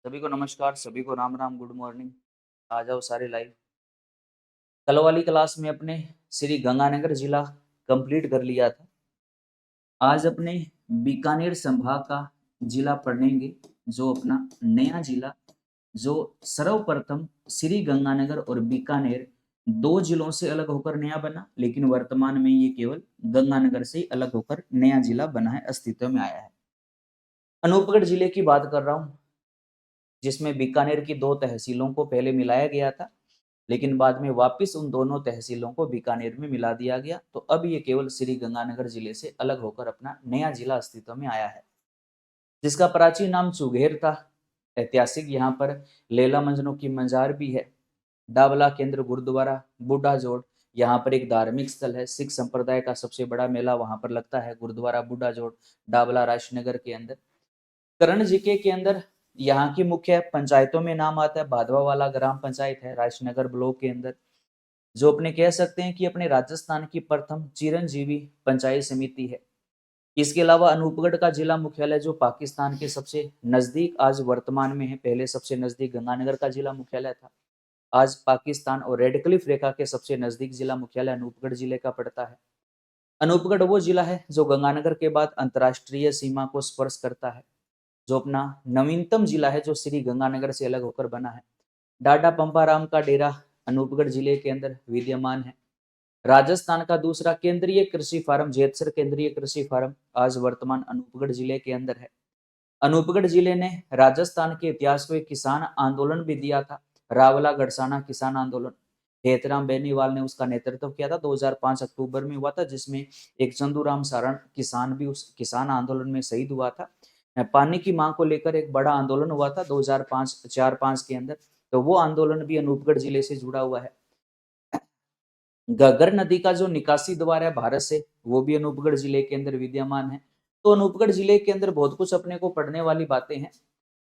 सभी को नमस्कार, सभी को राम राम, गुड मॉर्निंग। आ जाओ सारे लाइव। कल वाली क्लास में अपने श्री गंगानगर जिला कंप्लीट कर लिया था। आज अपने बीकानेर संभाग का जिला पढ़ेंगे, जो अपना नया जिला, जो सर्वप्रथम श्री गंगानगर और बीकानेर दो जिलों से अलग होकर नया बना, लेकिन वर्तमान में ये केवल गंगानगर से अलग होकर नया जिला बना है, अस्तित्व में आया है। अनूपगढ़ जिले की बात कर रहा हूँ, जिसमें बीकानेर की दो तहसीलों को पहले मिलाया गया था, लेकिन बाद में वापस उन दोनों तहसीलों को बीकानेर में मिला दिया गया। तो अब ये केवल श्री गंगानगर जिले से अलग होकर अपना नया जिला अस्तित्व में आया है, जिसका प्राचीन नाम चुगेर था। ऐतिहासिक यहाँ पर लैला मजनू की मजार भी है। डाबला केंद्र गुरुद्वारा बूढ़ा जोड़, यहाँ पर एक धार्मिक स्थल है। सिख संप्रदाय का सबसे बड़ा मेला वहां पर लगता है, गुरुद्वारा बूढ़ा जोड़, डाबला राजनगर के अंदर। करण जीके के अंदर यहाँ की मुख्य पंचायतों में नाम आता है, भादवा वाला ग्राम पंचायत है राजनगर ब्लॉक के अंदर, जो अपने कह सकते हैं कि अपने राजस्थान की प्रथम चिरंजीवी पंचायत समिति है। इसके अलावा अनूपगढ़ का जिला मुख्यालय, जो पाकिस्तान के सबसे नजदीक आज वर्तमान में है, पहले सबसे नजदीक गंगानगर का जिला मुख्यालय था, आज पाकिस्तान और रेड क्लिफ रेखा के सबसे नजदीक जिला मुख्यालय अनूपगढ़ जिले का पड़ता है। अनूपगढ़ वो जिला है जो गंगानगर के बाद अंतर्राष्ट्रीय सीमा को स्पर्श करता है, जो अपना नवीनतम जिला है, जो श्री गंगानगर से अलग होकर बना है। डाडा पंपाराम का डेरा अनूपगढ़ जिले के अंदर विद्यमान है। राजस्थान का दूसरा केंद्रीय कृषि फार्म जेतसर केंद्रीय कृषि फार्म आज वर्तमान अनूपगढ़ जिले के अंदर है। अनूपगढ़ जिले ने राजस्थान के इतिहास को एक किसान आंदोलन भी दिया था, रावला गढ़साना किसान आंदोलन। हेतराम बेनीवाल ने उसका नेतृत्व किया था, 2005 अक्टूबर में हुआ था, जिसमें एक चंदूराम सारण किसान भी उस किसान आंदोलन में शहीद हुआ था। पानी की मांग को लेकर एक बड़ा आंदोलन हुआ था 2005 के अंदर, तो वो आंदोलन भी अनूपगढ़ जिले से जुड़ा हुआ है। घग्गर नदी का जो निकासी द्वार है भारत से, वो भी अनूपगढ़ जिले के अंदर विद्यमान है। तो अनूपगढ़ जिले के अंदर बहुत कुछ अपने को पढ़ने वाली बातें हैं,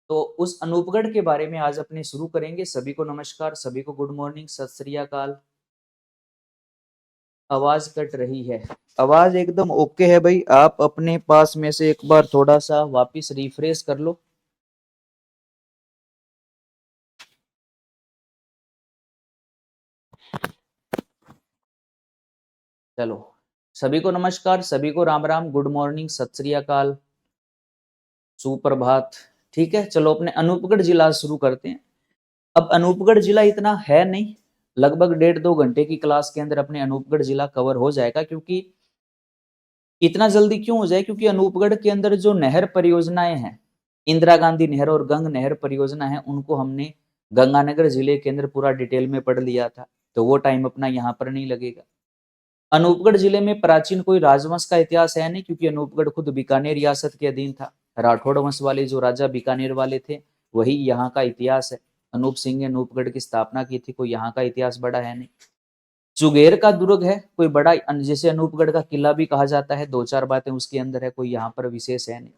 तो उस अनूपगढ़ के बारे में आज अपने शुरू करेंगे। सभी को नमस्कार, सभी को गुड मॉर्निंग, सत श्री अकाल। आवाज कट रही है, आवाज एकदम ओके है भाई। आप अपने पास में से एक बार थोड़ा सा वापिस रिफ्रेश कर लो। चलो, सभी को नमस्कार, सभी को राम राम, गुड मॉर्निंग, सत श्री अकाल, सुप्रभात। ठीक है, चलो अपने अनूपगढ़ जिला शुरू करते हैं। अब अनूपगढ़ जिला इतना है नहीं, लगभग 1.5-2 घंटे की क्लास के अंदर अपने अनूपगढ़ जिला कवर हो जाएगा। क्योंकि इतना जल्दी क्यों हो जाए, क्योंकि अनूपगढ़ के अंदर जो नहर परियोजनाएं हैं, इंदिरा गांधी नहर और गंग नहर परियोजना है, उनको हमने गंगानगर जिले के अंदर पूरा डिटेल में पढ़ लिया था, तो वो टाइम अपना यहाँ पर नहीं लगेगा। अनूपगढ़ जिले में प्राचीन कोई राजवंश का इतिहास है नहीं, क्योंकि अनूपगढ़ खुद बीकानेर रियासत के अधीन था। राठौड़ वंश वाले जो राजा बीकानेर वाले थे, वही यहाँ का इतिहास है। अनूप सिंह ने अनूपगढ़ की स्थापना की थी, कोई यहाँ का इतिहास बड़ा है नहीं। चुगेर का दुर्ग है, कोई बड़ा, जैसे अनूपगढ़ का किला भी कहा जाता है, 2-4 बातें उसके अंदर है, कोई यहाँ पर विशेष है नहीं।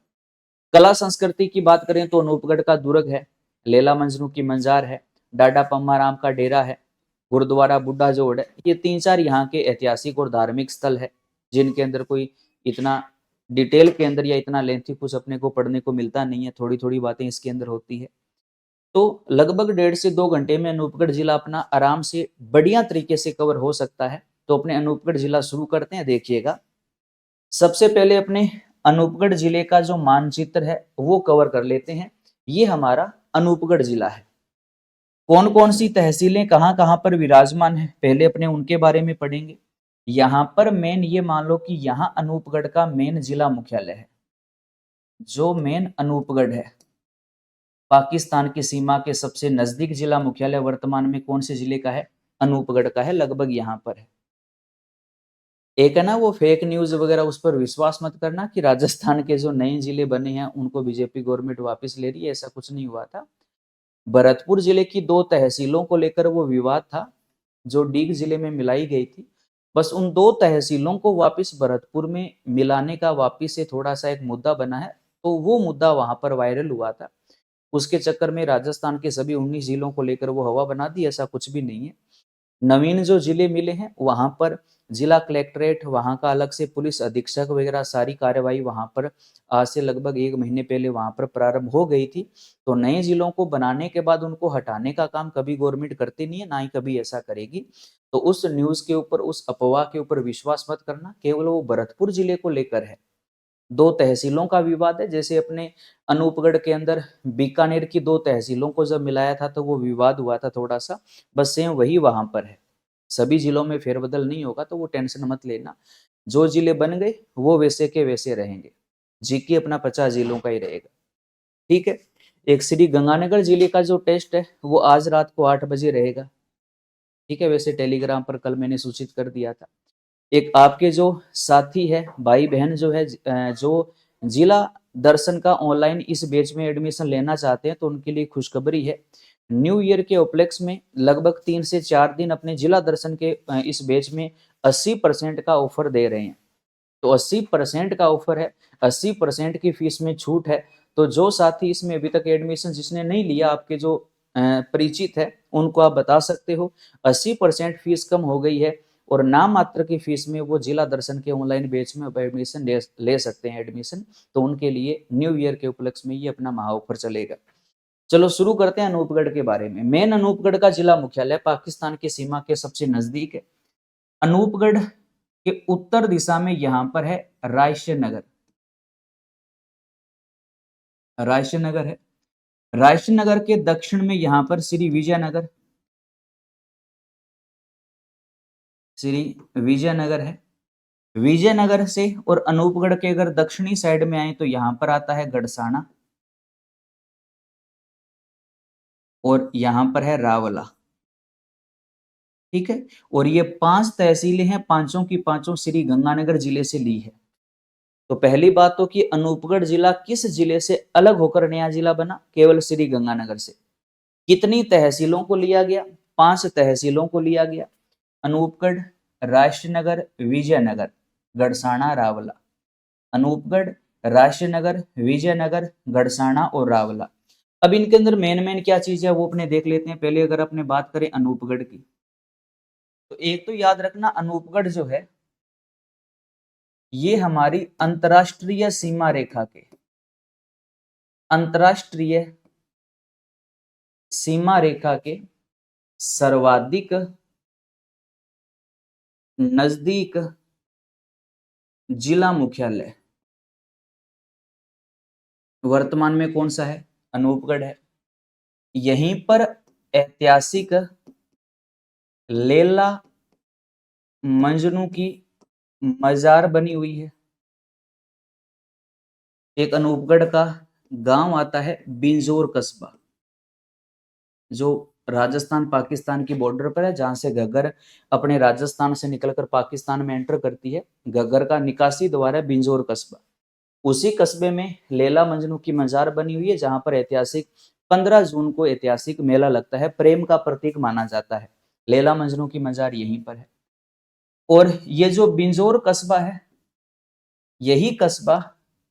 कला संस्कृति की बात करें तो अनूपगढ़ का दुर्ग है, लैला मजनू की मंजार है, डाडा पम्माराम का डेरा है, गुरुद्वारा बूढ़ा जोड़ है। ये 3-4 यहाँ के ऐतिहासिक और धार्मिक स्थल है, जिनके अंदर कोई इतना डिटेल के अंदर या इतना लेंथी कुछ अपने को पढ़ने को मिलता नहीं है, थोड़ी थोड़ी बातें इसके अंदर होती है। तो लगभग 1.5 से 2 घंटे में अनूपगढ़ जिला अपना आराम से बढ़िया तरीके से कवर हो सकता है। तो अपने अनूपगढ़ जिला शुरू करते हैं। देखिएगा, सबसे पहले अपने अनूपगढ़ जिले का जो मानचित्र है वो कवर कर लेते हैं। ये हमारा अनूपगढ़ जिला है। कौन कौन सी तहसीलें कहाँ कहाँ पर विराजमान है, पहले अपने उनके बारे में पढ़ेंगे। यहाँ पर मेन ये मान लो कि यहाँ अनूपगढ़ का मेन जिला मुख्यालय है, जो मेन अनूपगढ़ है। पाकिस्तान की सीमा के सबसे नजदीक जिला मुख्यालय वर्तमान में कौन से जिले का है? अनूपगढ़ का है, लगभग यहाँ पर है। एक है ना वो फेक न्यूज वगैरह, उस पर विश्वास मत करना कि राजस्थान के जो नए जिले बने हैं उनको बीजेपी गवर्नमेंट वापस ले रही है, ऐसा कुछ नहीं हुआ था। भरतपुर जिले की 2 तहसीलों को लेकर वो विवाद था, जो डीग जिले में मिलाई गई थी। बस उन 2 तहसीलों को वापस भरतपुर में मिलाने का वापस से थोड़ा सा एक मुद्दा बना है, तो वो मुद्दा वहां पर वायरल हुआ था। उसके चक्कर में राजस्थान के सभी 19 जिलों को लेकर वो हवा बना दी, ऐसा कुछ भी नहीं है। नवीन जो जिले मिले हैं वहां पर जिला कलेक्ट्रेट वहां का अलग से पुलिस अधीक्षक वगैरह सारी कार्यवाही वहां पर आज से लगभग 1 महीने पहले वहां पर प्रारंभ हो गई थी। तो नए जिलों को बनाने के बाद उनको हटाने का काम कभी गवर्नमेंट करती नहीं है, ना ही कभी ऐसा करेगी। तो उस न्यूज के ऊपर, उस अफवाह के ऊपर विश्वास मत करना। केवल वो भरतपुर जिले को लेकर है। 2 तहसीलों का विवाद है। जैसे अपने अनूपगढ़ के अंदर बीकानेर की 2 तहसीलों को जब मिलाया था तो वो विवाद हुआ था थोड़ा सा, बस सेम वही वहां पर है। सभी जिलों में फेरबदल नहीं होगा, तो वो टेंशन मत लेना। जो जिले बन गए वो वैसे के वैसे रहेंगे। जीके अपना 50 जिलों का ही रहेगा। ठीक है। एक श्री गंगानगर जिले का जो टेस्ट है वो आज रात को 8 बजे रहेगा। ठीक है, वैसे टेलीग्राम पर कल मैंने सूचित कर दिया था। एक आपके जो साथी है, भाई बहन जो है, जो जिला दर्शन का ऑनलाइन इस बैच में एडमिशन लेना चाहते हैं, तो उनके लिए खुशखबरी है। न्यू ईयर के उपलक्ष्य में लगभग 3 से 4 दिन अपने जिला दर्शन के इस बैच में 80% का ऑफर दे रहे हैं। तो 80% का ऑफर है, 80% की फीस में छूट है। तो जो साथी इसमें अभी तक एडमिशन जिसने नहीं लिया, आपके जो परिचित है, उनको आप बता सकते हो 80% फीस कम हो गई है और नाम मात्र की फीस में वो जिला दर्शन के ऑनलाइन बैच में एडमिशन ले सकते हैं एडमिशन। तो उनके लिए न्यू ईयर के उपलक्ष्य में ये अपना महा ऑफर चलेगा। चलो शुरू करते हैं अनूपगढ़ के बारे में। मेन अनूपगढ़ का जिला मुख्यालय पाकिस्तान की सीमा के सबसे नजदीक है। अनूपगढ़ के उत्तर दिशा में यहां पर है रायशनगर। रायशनगर है। रायशनगर के दक्षिण में यहां पर श्री विजयनगर, श्री विजयनगर है। विजयनगर से और अनूपगढ़ के अगर दक्षिणी साइड में आए तो यहां पर आता है गड़साना और यहां पर है रावला। ठीक है। और ये 5 तहसीलें हैं, पांचों की पांचों श्री गंगानगर जिले से ली है। तो पहली बात तो कि अनूपगढ़ जिला किस जिले से अलग होकर नया जिला बना? केवल श्री गंगानगर से। कितनी तहसीलों को लिया गया? 5 तहसीलों को लिया गया। अनूपगढ़, राष्ट्रनगर, विजयनगर, गड़साना, रावला। अनूपगढ़, राष्ट्रनगर, विजयनगर, गड़साना और रावला। अब इनके अंदर मेन मेन क्या चीज है वो अपने देख लेते हैं। पहले अगर अपने बात करें अनूपगढ़ की, तो एक तो याद रखना अनूपगढ़ जो है ये हमारी अंतरराष्ट्रीय सीमा रेखा के, अंतरराष्ट्रीय सीमा रेखा के सर्वाधिक नजदीक जिला मुख्यालय वर्तमान में कौन सा है? अनूपगढ़ है। यहीं पर ऐतिहासिक लैला मजनू की मजार बनी हुई है। एक अनूपगढ़ का गांव आता है बिंजोर कस्बा, जो राजस्थान पाकिस्तान की बॉर्डर पर है, जहां से घग्गर अपने राजस्थान से निकलकर पाकिस्तान में एंटर करती है। घग्गर का निकासी द्वार है बिंजोर कस्बा। उसी कस्बे में लैला मजनू की मजार बनी हुई है, जहां पर ऐतिहासिक 15 जून को ऐतिहासिक मेला लगता है, प्रेम का प्रतीक माना जाता है। लैला मजनू की मजार यहीं पर है। और ये जो बिंजोर कस्बा है, यही कस्बा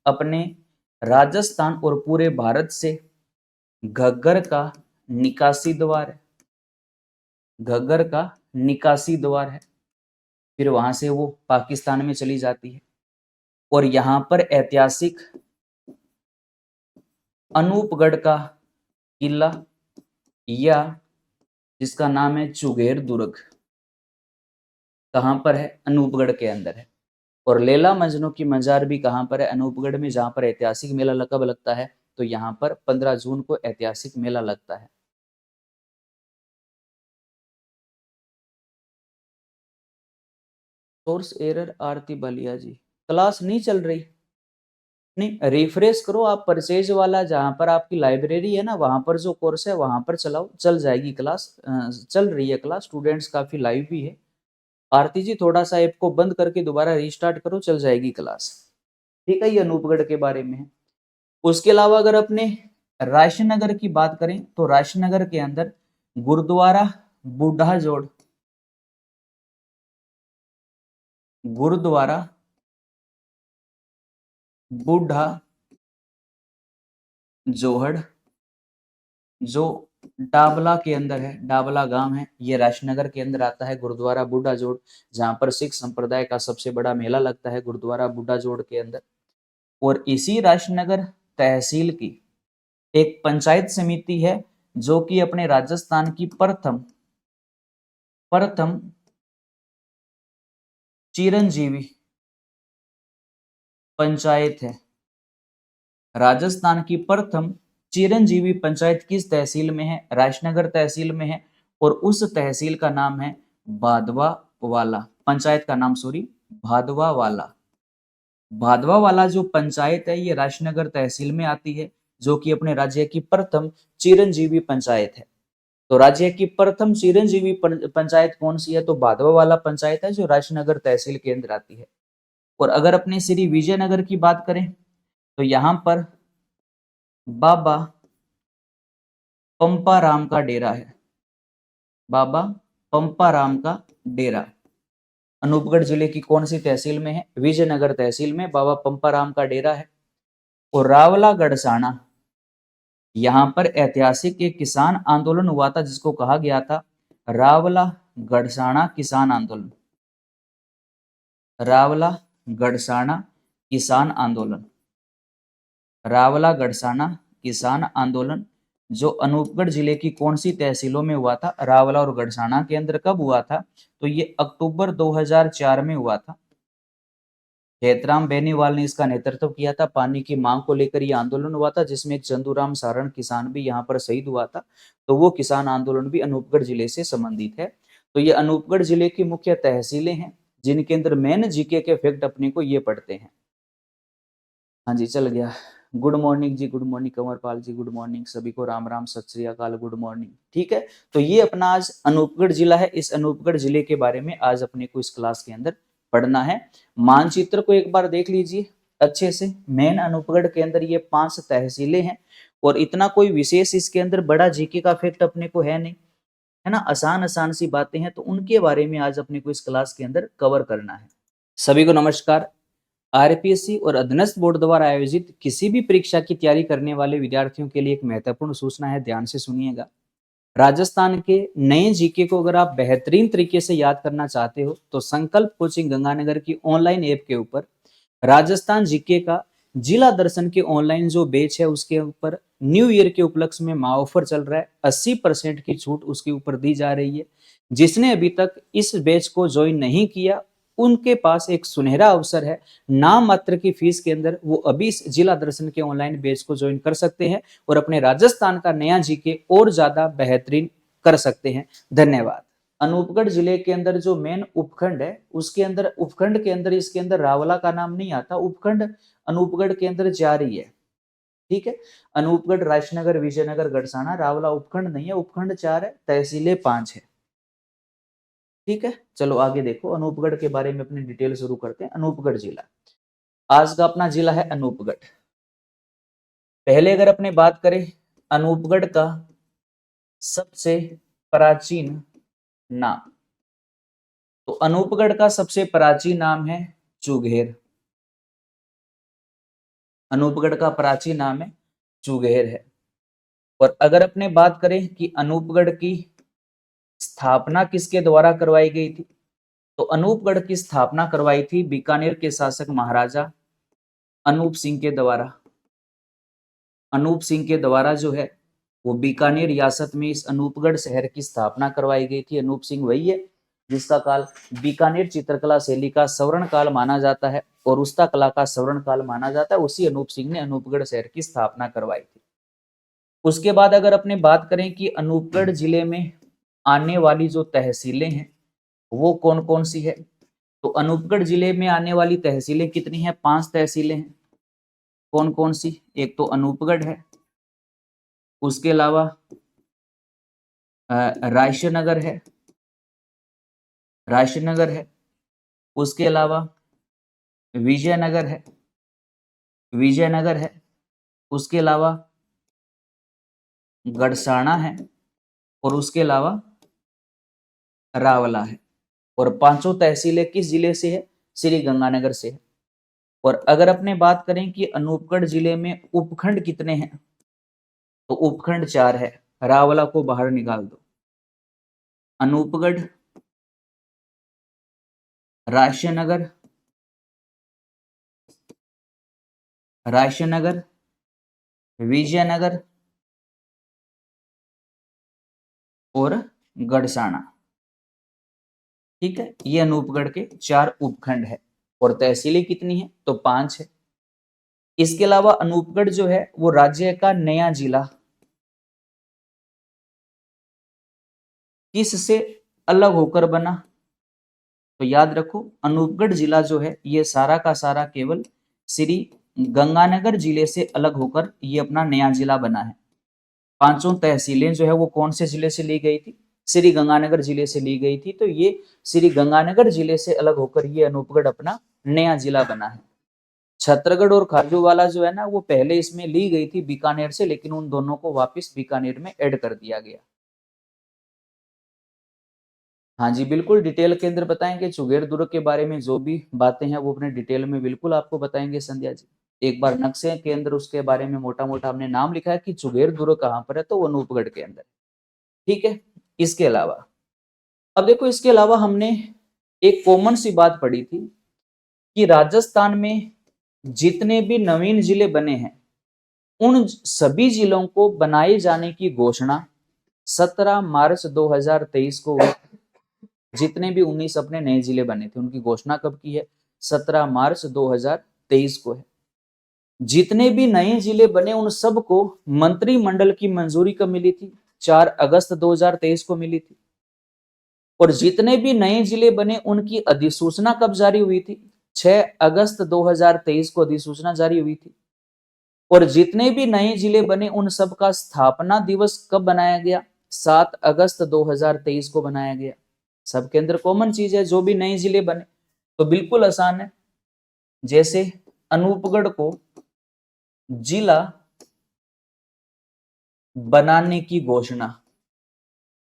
अपने राजस्थान और पूरे भारत से घग्गर का निकासी द्वार है। घग्गर का निकासी द्वार है। फिर वहां से वो पाकिस्तान में चली जाती है। और यहां पर ऐतिहासिक अनूपगढ़ का किला, या जिसका नाम है चुगेर दुर्ग, कहां पर है? अनूपगढ़ के अंदर है। और लैला मजनू की मजार भी कहां पर है? अनूपगढ़ में, जहां पर ऐतिहासिक मेला कब लगता है? तो यहाँ पर 15 जून को ऐतिहासिक मेला लगता है। सोर्स एरर आरती बालिया जी, क्लास नहीं चल रही? नहीं, रिफ्रेश करो आप परचेज वाला, जहां पर आपकी लाइब्रेरी है ना, वहां पर जो कोर्स है वहां पर चलाओ, चल जाएगी क्लास। चल रही है क्लास, स्टूडेंट्स काफी लाइव भी है। आरती जी थोड़ा सा ऐप को बंद करके दोबारा रीस्टार्ट करो, चल जाएगी क्लास। ठीक है, ये अनूपगढ़ के बारे में है। उसके अलावा अगर अपने राशनगर की बात करें, तो राशनगर के अंदर गुरुद्वारा बूढ़ा जोड़, गुरुद्वारा बूढ़ा जोहड़, जो डाबला के अंदर है, डाबला गांव है, ये राजनगर के अंदर आता है। गुरुद्वारा बूढ़ा जोड़, जहां पर सिख संप्रदाय का सबसे बड़ा मेला लगता है, गुरुद्वारा बूढ़ा जोड़ के अंदर। और इसी राजनगर तहसील की एक पंचायत समिति है जो कि अपने राजस्थान की प्रथम चिरंजीवी पंचायत है। राजस्थान की प्रथम चिरंजीवी पंचायत किस तहसील में है? राजनगर तहसील में है। और उस तहसील का नाम है भादवा वाला, पंचायत का नाम सॉरी भादवा वाला। भादवा वाला जो पंचायत है ये राजनगर तहसील में आती है, जो कि अपने राज्य की प्रथम चिरंजीवी पंचायत है। तो राज्य की प्रथम चिरंजीवी पंचायत कौन सी है? तो भादवा वाला पंचायत है, जो राजनगर तहसील के अंदर आती है। और अगर अपने श्री विजयनगर की बात करें तो यहाँ पर बाबा पंपाराम का डेरा है, बाबा पंपाराम का डेरा। अनूपगढ़ जिले की कौन सी तहसील में है? विजयनगर तहसील में बाबा पंपाराम का डेरा है। और रावला गढ़साना, यहाँ पर ऐतिहासिक एक किसान आंदोलन हुआ था जिसको कहा गया था रावला गढ़साना किसान आंदोलन। रावला गढ़साना किसान आंदोलन, रावला गढ़साना किसान आंदोलन, जो अनूपगढ़ जिले की कौन सी तहसीलों में हुआ था? रावला और गढ़साना के अंदर। कब हुआ था? तो ये अक्टूबर 2004 में हुआ था। खेतराम बेनीवाल ने इसका नेतृत्व किया था। पानी की मांग को लेकर यह आंदोलन हुआ था, जिसमें एक चंदूराम सारण किसान भी यहाँ पर शहीद हुआ था। तो वो किसान आंदोलन भी अनूपगढ़ जिले से संबंधित है। तो ये अनूपगढ़ जिले की मुख्य तहसीलें हैं, जिनके अंदर मेन जीके के फैक्ट अपने को ये पढ़ते हैं। हाँ जी, चल गया। गुड मॉर्निंग जी, गुड मॉर्निंग कंवरपाल जी, गुड मॉर्निंग सभी को, राम राम सत श्री अकाल, गुड मॉर्निंग। ठीक है, तो ये अपना आज अनूपगढ़ जिला है। इस अनूपगढ़ जिले के बारे में आज अपने को इस क्लास के अंदर पढ़ना है। मानचित्र को एक बार देख लीजिए अच्छे से। मेन अनूपगढ़ के अंदर ये 5 तहसीलें हैं और इतना कोई विशेष इसके अंदर बड़ा जीके का फैक्ट अपने को है नहीं, है ना। आसान आसान सी बातें हैं, तो उनके बारे में आज अपने को इस क्लास के अंदर कवर करना है। सभी को नमस्कार। आरपीएससी और अधीनस्थ बोर्ड द्वारा आयोजित किसी भी परीक्षा की तैयारी करने वाले विद्यार्थियों के लिए एक महत्वपूर्ण सूचना है, ध्यान से सुनिएगा। राजस्थान के नए जीके को अगर आप बेहतरीन तरीके से याद करना चाहते हो तो संकल्प कोचिंग गंगानगर की ऑनलाइन ऐप के ऊपर राजस्थान जीके का जिला दर्शन के ऑनलाइन जो बैच है उसके ऊपर न्यू ईयर के उपलक्ष्य में ऑफर चल रहा है। 80% की छूट उसके ऊपर दी जा रही है। जिसने अभी तक इस बैच को ज्वाइन नहीं किया उनके पास एक सुनहरा अवसर है। नाम मात्र की फीस के अंदर वो अभी इस जिला दर्शन के ऑनलाइन बैच को ज्वाइन कर सकते हैं और अपने राजस्थान का नया जीके और ज्यादा बेहतरीन कर सकते हैं। धन्यवाद। अनूपगढ़ जिले के अंदर जो मेन उपखंड है उसके अंदर, उपखंड के अंदर इसके अंदर रावला का नाम नहीं आता। उपखंड अनूपगढ़ के अंदर जारी है। ठीक है, अनूपगढ़, राजनगर, विजयनगर, गढ़साना, रावला उपखंड नहीं है। उपखंड 4 है, तहसीलें 5 है। ठीक है, चलो आगे देखो। अनूपगढ़ के बारे में अपनी डिटेल शुरू करते हैं। अनूपगढ़ जिला आज का अपना जिला है अनूपगढ़। पहले अगर अपने बात करें अनूपगढ़ का सबसे प्राचीन नाम, तो अनूपगढ़ का सबसे प्राचीन नाम है चुघेर। अनूपगढ़ का प्राचीन नाम है चुघेर है। और अगर अपने बात करें कि अनूपगढ़ की स्थापना किसके द्वारा करवाई गई थी, तो अनूपगढ़ की स्थापना करवाई थी बीकानेर के शासक महाराजा अनूप सिंह के द्वारा। अनूप सिंह के द्वारा जो है वो बीकानेर रियासत में इस अनूपगढ़ शहर की स्थापना करवाई गई थी। अनूप सिंह वही है जिसका काल बीकानेर चित्रकला शैली का स्वर्ण काल माना जाता है और उस्ता कला का स्वर्ण काल माना जाता है। उसी अनूप सिंह ने अनूपगढ़ शहर की स्थापना करवाई थी। उसके बाद अगर अपने बात करें कि अनूपगढ़ जिले में आने वाली जो तहसीलें हैं वो कौन कौन सी है, तो अनूपगढ़ जिले में आने वाली तहसीलें कितनी हैं? 5 तहसीलें हैं। कौन कौन सी? एक तो अनूपगढ़ है, उसके अलावा रायशनगर है, रायशनगर है, उसके अलावा विजयनगर है, विजयनगर है, उसके अलावा गढ़साना है और उसके अलावा रावला है। और 5 तहसीलें किस जिले से है? श्री गंगानगर से है। और अगर अपने बात करें कि अनूपगढ़ जिले में उपखंड कितने हैं, तो उपखंड 4 है। रा वाला को बाहर निकाल दो। अनूपगढ़, रायशनगर, रायशनगर, विजयनगर और गढ़साना। ठीक है, ये अनूपगढ़ के 4 उपखंड है। और तहसीलें कितनी है? तो 5 है। इसके अलावा अनूपगढ़ जो है वो राज्य का नया जिला किससे अलग होकर बना? तो याद रखो, अनूपगढ़ जिला जो है ये सारा का सारा केवल श्री गंगानगर जिले से अलग होकर ये अपना नया जिला बना है। 5 तहसीलें जो है वो कौन से जिले से ली गई थी? श्री गंगानगर जिले से ली गई थी। तो ये श्री गंगानगर जिले से अलग होकर ये अनूपगढ़ अपना नया जिला बना है। छतरगढ़ और खाजूवाला जो है ना वो पहले इसमें ली गई थी बीकानेर से, लेकिन उन दोनों को वापस बीकानेर में ऐड कर दिया गया। हाँ जी, बिल्कुल डिटेल के अंदर बताएंगे। चुगेर दुर्ग के बारे में जो भी बातें हैं वो अपने डिटेल में बिल्कुल आपको बताएंगे संध्या जी। एक बार नक्शे के अंदर उसके बारे में मोटा मोटा हमने नाम लिखा है कि चुगेर दुर्ग कहाँ पर है, तो वो अनूपगढ़ के अंदर। ठीक है, इसके अलावा अब देखो, इसके अलावा हमने एक कॉमन सी बात पढ़ी थी कि राजस्थान में जितने भी नवीन जिले बने हैं उन सभी जिलों को बनाए जाने की घोषणा 17 मार्च 2023 को हुई। जितने भी 19 अपने नए जिले बने थे उनकी घोषणा कब की है? 17 मार्च 2023 को है। जितने भी नए जिले बने उन सबको मंत्रिमंडल की मंजूरी कब मिली थी? 4 अगस्त 2023 को मिली थी। और जितने भी नए जिले बने उनकी अधिसूचना कब जारी हुई थी? 6 अगस्त 2023 को अधिसूचना जारी हुई थी। और जितने भी नए जिले बने उन सब का स्थापना दिवस कब बनाया गया? 7 अगस्त 2023 को बनाया गया। सबके अंदर कॉमन चीज है, जो भी नए जिले बने तो बिल्कुल आसान है। जैसे अनूपगढ़ को जिला बनाने की घोषणा,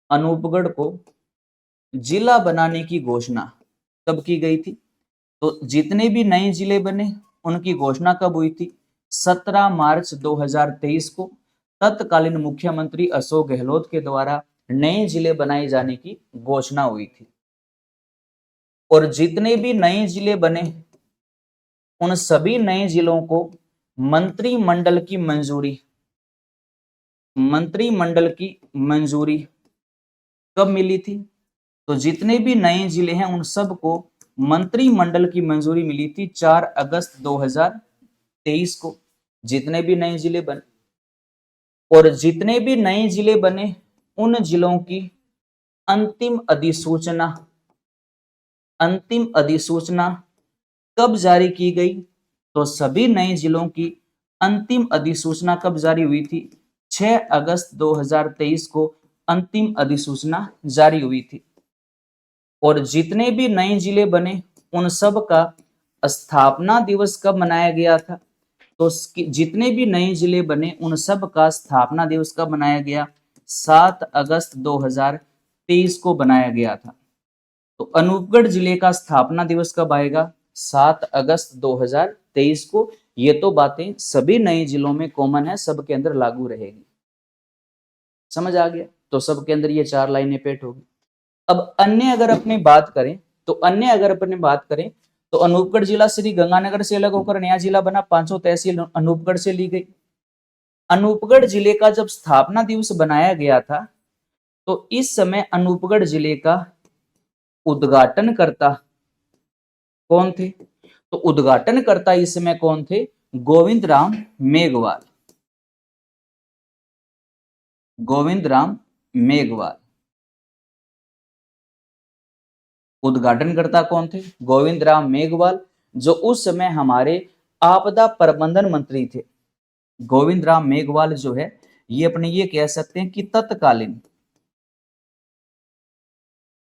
अनूपगढ़ को जिला बनाने की घोषणा कब की गई थी? तो जितने भी नए जिले बने उनकी घोषणा कब हुई थी? 17 मार्च 2023 को तत्कालीन मुख्यमंत्री अशोक गहलोत के द्वारा नए जिले बनाए जाने की घोषणा हुई थी। और जितने भी नए जिले बने उन सभी नए जिलों को मंत्रिमंडल की मंजूरी कब मिली थी? तो जितने भी नए जिले हैं उन सबको मंत्रिमंडल की मंजूरी मिली थी 4 अगस्त 2023 को। जितने भी नए जिले बने, और जितने भी नए जिले बने उन जिलों की अंतिम अधिसूचना कब जारी की गई? तो सभी नए जिलों की अंतिम अधिसूचना कब जारी हुई थी? 6 अगस्त 2023 को अंतिम अधिसूचना जारी हुई थी। और जितने भी नए जिले बने उन सब का स्थापना दिवस कब मनाया गया था? तो जितने भी नए जिले बने उन सब का स्थापना दिवस कब मनाया गया? 7 अगस्त 2023 को बनाया गया था। तो अनूपगढ़ जिले का स्थापना दिवस कब आएगा? 7 अगस्त 2023 को। ये तो बातें सभी नए जिलों में कॉमन है, सबके अंदर लागू रहेगी। समझ आ गया? तो सबके अंदर ये 4 लाइनें पेट होगी। अब अन्य अगर अपनी बात करें तो अनूपगढ़ जिला श्री गंगानगर से अलग होकर नया जिला बना। 5 तहसील अनूपगढ़ से ली गई। अनूपगढ़ जिले का जब स्थापना दिवस बनाया गया था तो इस समय अनूपगढ़ जिले का उद्घाटनकर्ता कौन थे? तो उद्घाटनकर्ता इस समय कौन थे? गोविंद राम मेघवाल। उद्घाटनकर्ता कौन थे? गोविंद राम मेघवाल, जो उस समय हमारे आपदा प्रबंधन मंत्री थे। गोविंद राम मेघवाल जो है ये अपने ये कह सकते हैं कि तत्कालीन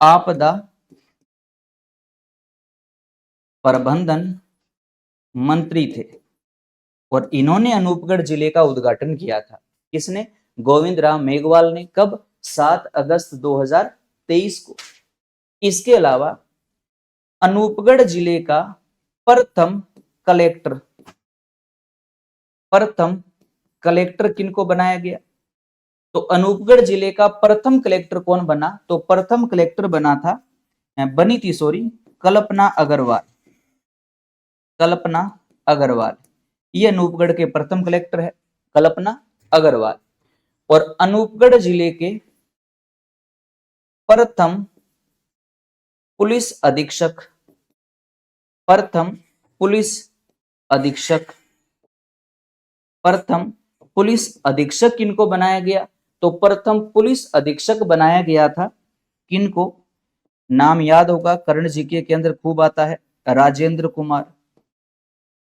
आपदा प्रबंधन मंत्री थे। और इन्होंने अनूपगढ़ जिले का उद्घाटन किया था। किसने? गोविंद राम मेघवाल ने। कब? 7 अगस्त 2023 को। इसके अलावा अनूपगढ़ जिले का प्रथम कलेक्टर किनको बनाया गया? तो अनूपगढ़ जिले का प्रथम कलेक्टर कौन बना? तो प्रथम कलेक्टर बनी थी कल्पना अग्रवाल। कल्पना अग्रवाल, ये अनूपगढ़ के प्रथम कलेक्टर है, कल्पना अग्रवाल। और अनूपगढ़ जिले के प्रथम पुलिस अधीक्षक, प्रथम पुलिस अधीक्षक, प्रथम पुलिस अधीक्षक किनको बनाया गया? तो प्रथम पुलिस अधीक्षक बनाया गया था किनको? नाम याद होगा, कर्ण जीके के अंदर खूब आता है, राजेंद्र कुमार,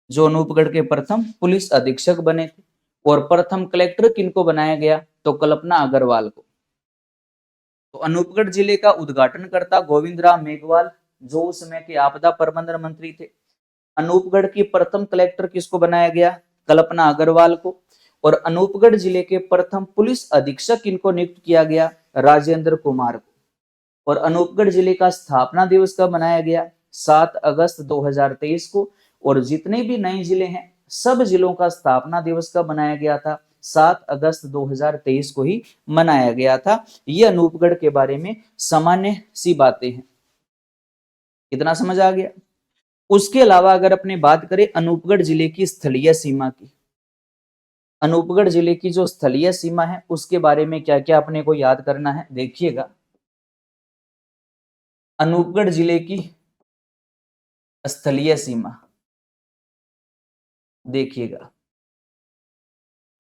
जो अनूपगढ़ के प्रथम पुलिस अधीक्षक बने थे। और प्रथम कलेक्टर किनको बनाया गया? तो कल्पना अग्रवाल को। तो अनूपगढ़ जिले का उद्घाटन करता गोविंद राम मेघवाल, जो उस समय के आपदा प्रबंधन मंत्री थे। अनूपगढ़ की प्रथम कलेक्टर किसको बनाया गया? कल्पना अग्रवाल को। और अनूपगढ़ जिले के प्रथम पुलिस अधीक्षक किनको नियुक्त किया गया? राजेंद्र कुमार को। और अनूपगढ़ जिले का स्थापना दिवस कब मनाया गया? 7 अगस्त 2023 को। और जितने भी नए जिले हैं, सब जिलों का स्थापना दिवस कब मनाया गया था? 7 अगस्त 2023 को ही मनाया गया था। ये अनूपगढ़ के बारे में सामान्य सी बातें हैं। कितना समझ आ गया? उसके अलावा अगर अपने बात करें अनूपगढ़ जिले की स्थलीय सीमा की, अनूपगढ़ जिले की जो स्थलीय सीमा है उसके बारे में क्या क्या अपने को याद करना है, देखिएगा। अनूपगढ़ जिले की स्थलीय सीमा देखिएगा।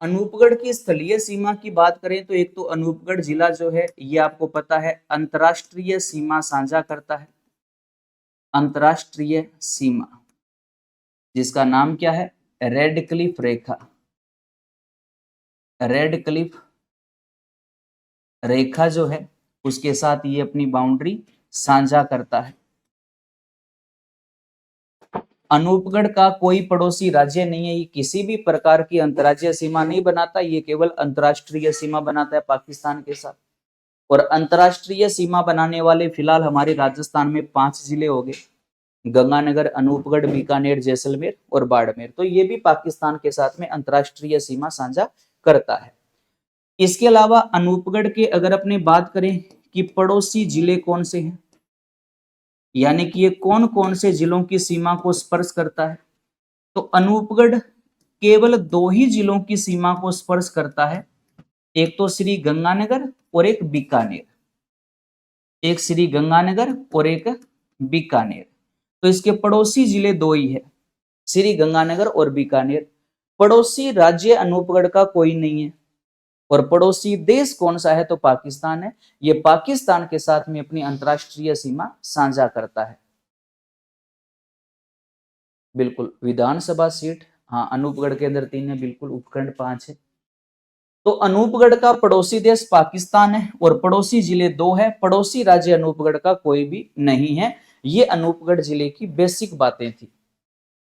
अनूपगढ़ की स्थलीय सीमा की बात करें तो एक तो अनूपगढ़ जिला जो है ये आपको पता है अंतरराष्ट्रीय सीमा साझा करता है। अंतरराष्ट्रीय सीमा जिसका नाम क्या है? रेड क्लिफ रेखा। रेड क्लिफ रेखा जो है उसके साथ ये अपनी बाउंड्री साझा करता है। अनूपगढ़ का कोई पड़ोसी राज्य नहीं है, ये किसी भी प्रकार की अंतर्राज्यीय सीमा नहीं बनाता, ये केवल अंतर्राष्ट्रीय सीमा बनाता है पाकिस्तान के साथ। और अंतर्राष्ट्रीय सीमा बनाने वाले फिलहाल हमारे राजस्थान में 5 जिले हो गए, गंगानगर, अनूपगढ़, बीकानेर, जैसलमेर और बाड़मेर। तो ये भी पाकिस्तान के साथ में अंतर्राष्ट्रीय सीमा साझा करता है। इसके अलावा अनूपगढ़ के अगर अपने बात करें कि पड़ोसी जिले कौन से हैं, यानी कि ये कौन कौन से जिलों की सीमा को स्पर्श करता है, तो अनूपगढ़ केवल 2 ही जिलों की सीमा को स्पर्श करता है, एक तो श्री गंगानगर और एक बीकानेर। एक श्री गंगानगर और एक बीकानेर। तो इसके पड़ोसी जिले 2 ही है, श्री गंगानगर और बीकानेर। पड़ोसी राज्य अनूपगढ़ का कोई नहीं है। और पड़ोसी देश कौन सा है? तो पाकिस्तान है। ये पाकिस्तान के साथ में अपनी अंतरराष्ट्रीय सीमा साझा करता है। बिल्कुल, विधानसभा सीट, हाँ अनूपगढ़ के अंदर 3 है, बिल्कुल, उपखंड 5 है। तो अनूपगढ़ का पड़ोसी देश पाकिस्तान है और पड़ोसी जिले 2 है, पड़ोसी राज्य अनूपगढ़ का कोई भी नहीं है। ये अनूपगढ़ जिले की बेसिक बातें थी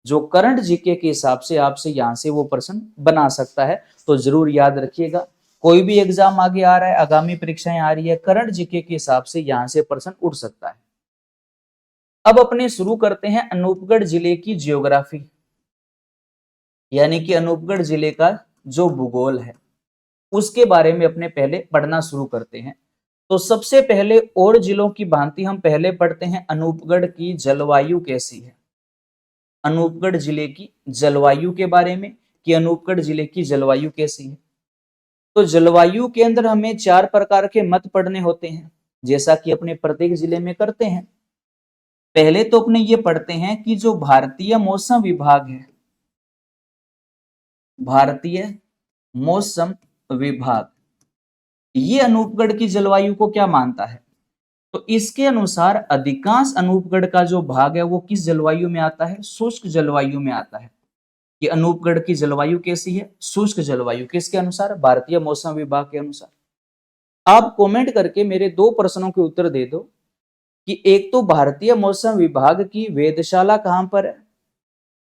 जो करंट जीके के हिसाब से आपसे यहां से वो प्रश्न बना सकता है, तो जरूर याद रखिएगा। कोई भी एग्जाम आगे आ रहा है, आगामी परीक्षाएं आ रही है, करंट जीके के हिसाब से यहां से प्रश्न उठ सकता है। अब अपने शुरू करते हैं अनूपगढ़ जिले की जियोग्राफी, यानी कि अनूपगढ़ जिले का जो भूगोल है उसके बारे में अपने पहले पढ़ना शुरू करते हैं। तो सबसे पहले और जिलों की भांति हम पहले पढ़ते हैं अनूपगढ़ की जलवायु कैसी है। अनूपगढ़ जिले की जलवायु के बारे में कि अनूपगढ़ जिले की जलवायु कैसी है। तो जलवायु के अंदर हमें 4 प्रकार के मत पढ़ने होते हैं, जैसा कि अपने प्रत्येक जिले में करते हैं। पहले तो अपने ये पढ़ते हैं कि जो भारतीय मौसम विभाग है, भारतीय मौसम विभाग, ये अनूपगढ़ की जलवायु को क्या मानता है। तो इसके अनुसार अधिकांश अनूपगढ़ का जो भाग है वो किस जलवायु में आता है? शुष्क जलवायु में आता है। कि अनूपगढ़ की जलवायु कैसी है? शुष्क जलवायु। किसके अनुसार? भारतीय मौसम विभाग के अनुसार। आप कमेंट करके मेरे 2 प्रश्नों के उत्तर दे दो कि एक तो भारतीय मौसम विभाग की वेधशाला कहां पर है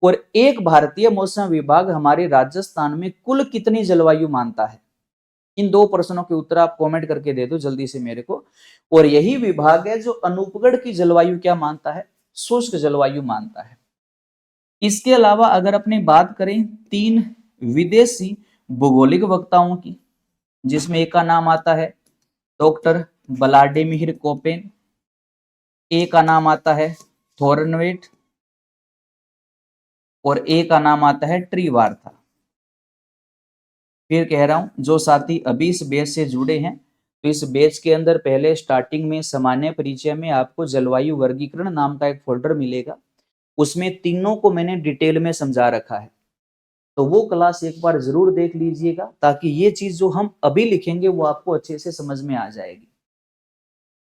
और एक भारतीय मौसम विभाग हमारे राजस्थान में कुल कितनी जलवायु मानता है। इन 2 प्रश्नों के उत्तर आप कमेंट करके दे दो जल्दी से मेरे को। और यही विभाग है जो अनूपगढ़ की जलवायु क्या मानता है? शुष्क जलवायु मानता है। इसके अलावा अगर अपने बात करें 3 विदेशी भौगोलिक वक्ताओं की, जिसमें एक का नाम आता है डॉक्टर व्लादिमीर कोपेन, ए का नाम आता है थोर्नवेट और ए का नाम आता है ट्रीवार्था। फिर कह रहा हूं जो साथी अभी इस बैच से जुड़े हैं तो इस बैच के अंदर पहले स्टार्टिंग में सामान्य परिचय में आपको जलवायु वर्गीकरण नाम का एक फोल्डर मिलेगा, उसमें तीनों को मैंने डिटेल में समझा रखा है, तो वो क्लास एक बार जरूर देख लीजिएगा ताकि ये चीज जो हम अभी लिखेंगे वो आपको अच्छे से समझ में आ जाएगी।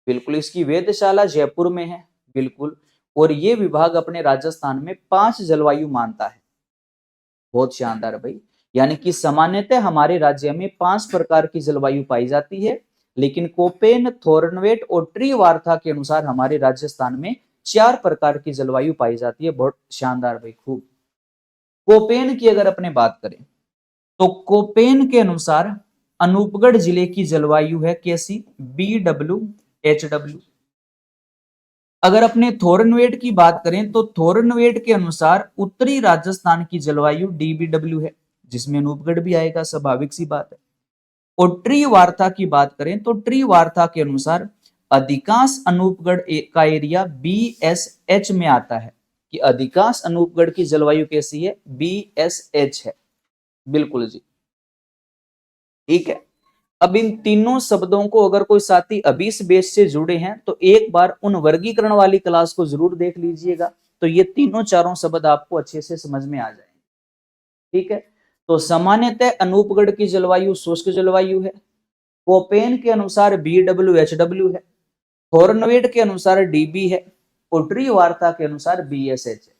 बिल्कुल, इसकी वेधशाला जयपुर में है, बिल्कुल, और ये विभाग अपने राजस्थान में 5 जलवायु मानता है। बहुत शानदार भाई, यानी कि सामान्यतः हमारे राज्य में 5 प्रकार की जलवायु पाई जाती है, लेकिन कोपेन, थोर्नवेट और ट्रीवार्था के अनुसार हमारे राजस्थान में 4 प्रकार की जलवायु पाई जाती है। बहुत शानदार भाई, खूब। कोपेन की अगर अपने बात करें तो कोपेन के अनुसार अनूपगढ़ जिले की जलवायु है कैसी, BWHW। अगर अपने थोर्नवेट की बात करें तो थोर्नवेट के अनुसार उत्तरी राजस्थान की जलवायु DBW है, जिसमें अनूपगढ़ भी आएगा, स्वाभाविक सी बात है। और ट्री वार्ता की बात करें तो ट्री वार्ता के अनुसार अधिकांश अनूपगढ़ का एरिया BSH में आता है, कि अधिकांश अनूपगढ़ की जलवायु कैसी है, BSH है। बिल्कुल जी, ठीक है। अब इन तीनों शब्दों को अगर कोई साथी अभी इस बेस से जुड़े हैं तो एक बार उन वर्गीकरण वाली क्लास को जरूर देख लीजिएगा, तो ये तीनों चारों शब्द आपको अच्छे से समझ में आ जाएंगे। ठीक है, तो सामान्यतः अनूपगढ़ की जलवायु शुष्क जलवायु है, कोपेन के अनुसार BWHW है, थोर्नवेट के अनुसार DB है और ट्रीवार्ता के अनुसार BSH है।